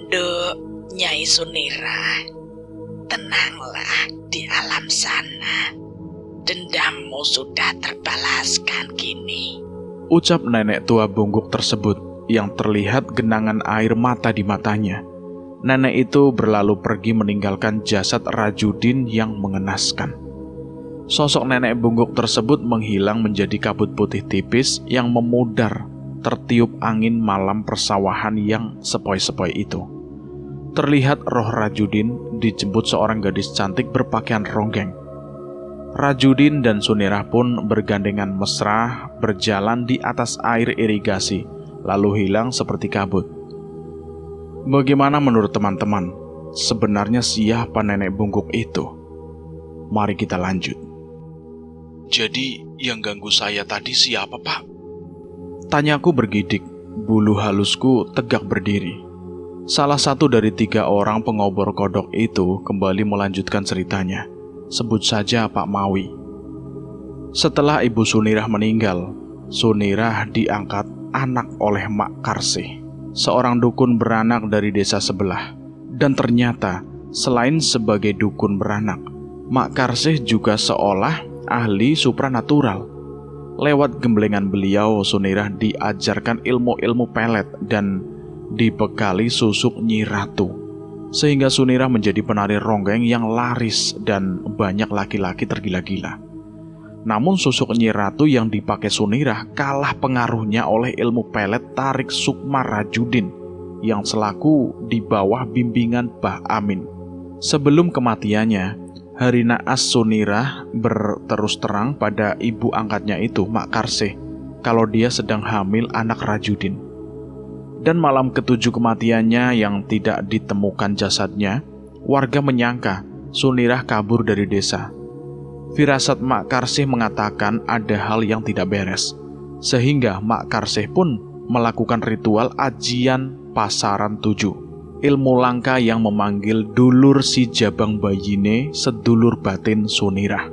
Duh, Nyai Sunirah, tenanglah di alam sana. Dendammu sudah terbalaskan kini. Ucap nenek tua bungkuk tersebut yang terlihat genangan air mata di matanya. Nenek itu berlalu pergi meninggalkan jasad Rajudin yang mengenaskan. Sosok nenek bungkuk tersebut menghilang menjadi kabut putih tipis yang memudar tertiup angin malam persawahan yang sepoi-sepoi itu. Terlihat roh Rajudin dijemput seorang gadis cantik berpakaian ronggeng. Rajudin dan Sunirah pun bergandengan mesra berjalan di atas air irigasi, lalu hilang seperti kabut. Bagaimana menurut teman-teman? Sebenarnya siapa nenek bungkuk itu? Mari kita lanjut. Jadi yang ganggu saya tadi siapa, Pak? Tanyaku bergidik, bulu halusku tegak berdiri. Salah satu dari 3 orang pengobor kodok itu kembali melanjutkan ceritanya. Sebut saja Pak Mawi. Setelah Ibu Sunirah meninggal, Sunirah diangkat anak oleh Mak Karsih. seorang dukun beranak dari desa sebelah. Dan ternyata, selain sebagai dukun beranak, Mak Karsih juga seolah ahli supranatural. Lewat gemblengan beliau, Sunirah diajarkan ilmu-ilmu pelet dan dibekali susuk Nyi Ratu. Sehingga Sunirah menjadi penari ronggeng yang laris dan banyak laki-laki tergila-gila. Namun susuk Nyi Ratu yang dipakai Sunirah kalah pengaruhnya oleh ilmu pelet Tarik Sukma Rajudin yang selaku di bawah bimbingan Mbah Amin. Sebelum kematiannya, hari naas Sunirah berterus terang pada ibu angkatnya itu, Mak Karsih, kalau dia sedang hamil anak Rajudin. Dan malam ketujuh kematiannya yang tidak ditemukan jasadnya, warga menyangka Sunirah kabur dari desa. Firasat Mak Karsih mengatakan ada hal yang tidak beres, sehingga Mak Karsih pun melakukan ritual ajian pasaran 7, ilmu langka yang memanggil dulur si jabang bayine sedulur batin Sunirah.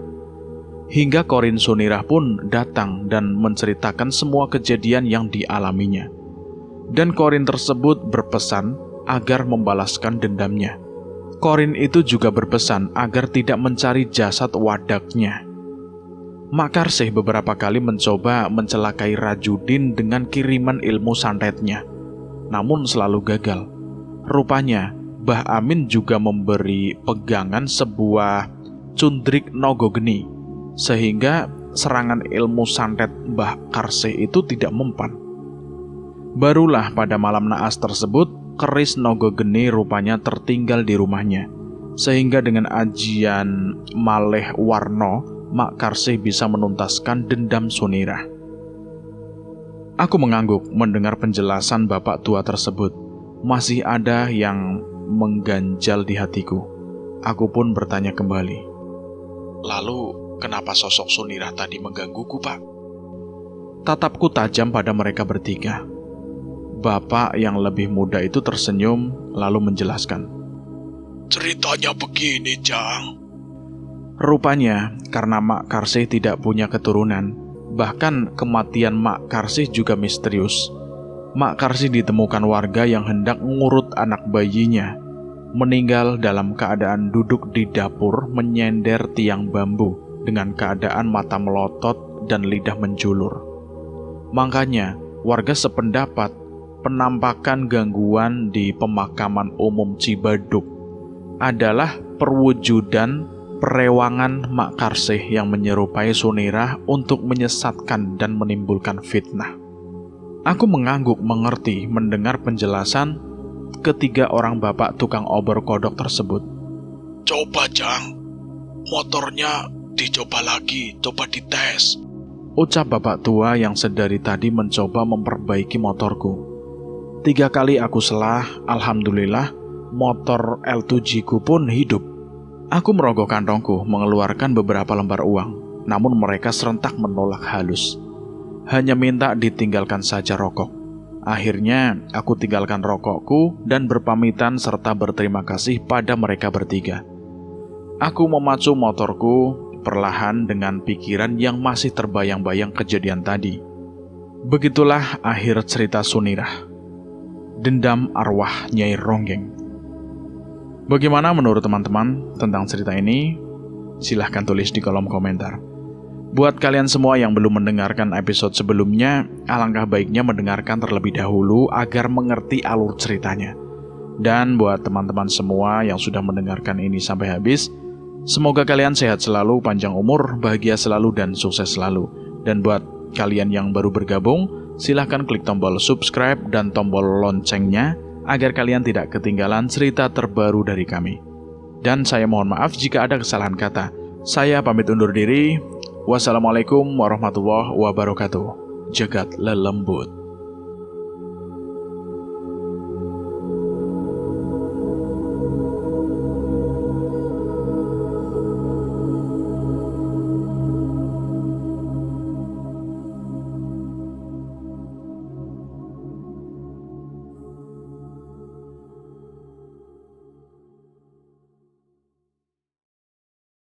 Hingga Korin Sunirah pun datang dan menceritakan semua kejadian yang dialaminya. Dan Korin tersebut berpesan agar membalaskan dendamnya. Korin itu juga berpesan agar tidak mencari jasad wadaknya. Mak Karsih beberapa kali mencoba mencelakai Rajudin dengan kiriman ilmu santetnya, namun selalu gagal. Rupanya, Mbah Amin juga memberi pegangan sebuah cundrik Nogogeni, sehingga serangan ilmu santet Mbah Karsih itu tidak mempan. Barulah pada malam naas tersebut, keris Nogogeni rupanya tertinggal di rumahnya, sehingga dengan ajian Maleh Warno, Mak Karsih bisa menuntaskan dendam Sunirah. Aku mengangguk mendengar penjelasan bapak tua tersebut. Masih ada yang mengganjal di hatiku. Aku pun bertanya kembali. Lalu, kenapa sosok Sunirah tadi menggangguku, Pak? Tatapku tajam pada mereka bertiga. Bapak yang lebih muda itu tersenyum lalu menjelaskan. Ceritanya begini, Jang. Rupanya karena Mak Karsih tidak punya keturunan, bahkan kematian Mak Karsih juga misterius. Mak Karsih ditemukan warga yang hendak mengurut anak bayinya, meninggal dalam keadaan duduk di dapur menyender tiang bambu dengan keadaan mata melotot dan lidah menjulur. Makanya warga sependapat penampakan gangguan di pemakaman umum Cibaduk adalah perwujudan perewangan Mak Karsih yang menyerupai Sunirah untuk menyesatkan dan menimbulkan fitnah. Aku mengangguk mengerti mendengar penjelasan ketiga orang bapak tukang obor kodok tersebut. Coba, Jang. Motornya dicoba lagi, coba dites. Ucap bapak tua yang sedari tadi mencoba memperbaiki motorku. 3 kali aku selah, alhamdulillah, motor L2G ku pun hidup. Aku merogoh kantongku mengeluarkan beberapa lembar uang, namun mereka serentak menolak halus. Hanya minta ditinggalkan saja rokok. Akhirnya, aku tinggalkan rokokku dan berpamitan serta berterima kasih pada mereka bertiga. Aku memacu motorku perlahan dengan pikiran yang masih terbayang-bayang kejadian tadi. Begitulah akhir cerita Sunirah. Dendam arwah Nyai Ronggeng. Bagaimana menurut teman-teman tentang cerita ini? Silahkan tulis di kolom komentar. Buat kalian semua yang belum mendengarkan episode sebelumnya, alangkah baiknya mendengarkan terlebih dahulu agar mengerti alur ceritanya. Dan buat teman-teman semua yang sudah mendengarkan ini sampai habis, semoga kalian sehat selalu, panjang umur, bahagia selalu, dan sukses selalu. Dan buat kalian yang baru bergabung, silahkan klik tombol subscribe dan tombol loncengnya agar kalian tidak ketinggalan cerita terbaru dari kami. Dan saya mohon maaf jika ada kesalahan kata. Saya pamit undur diri. Wassalamualaikum warahmatullahi wabarakatuh. Jagat lelembut.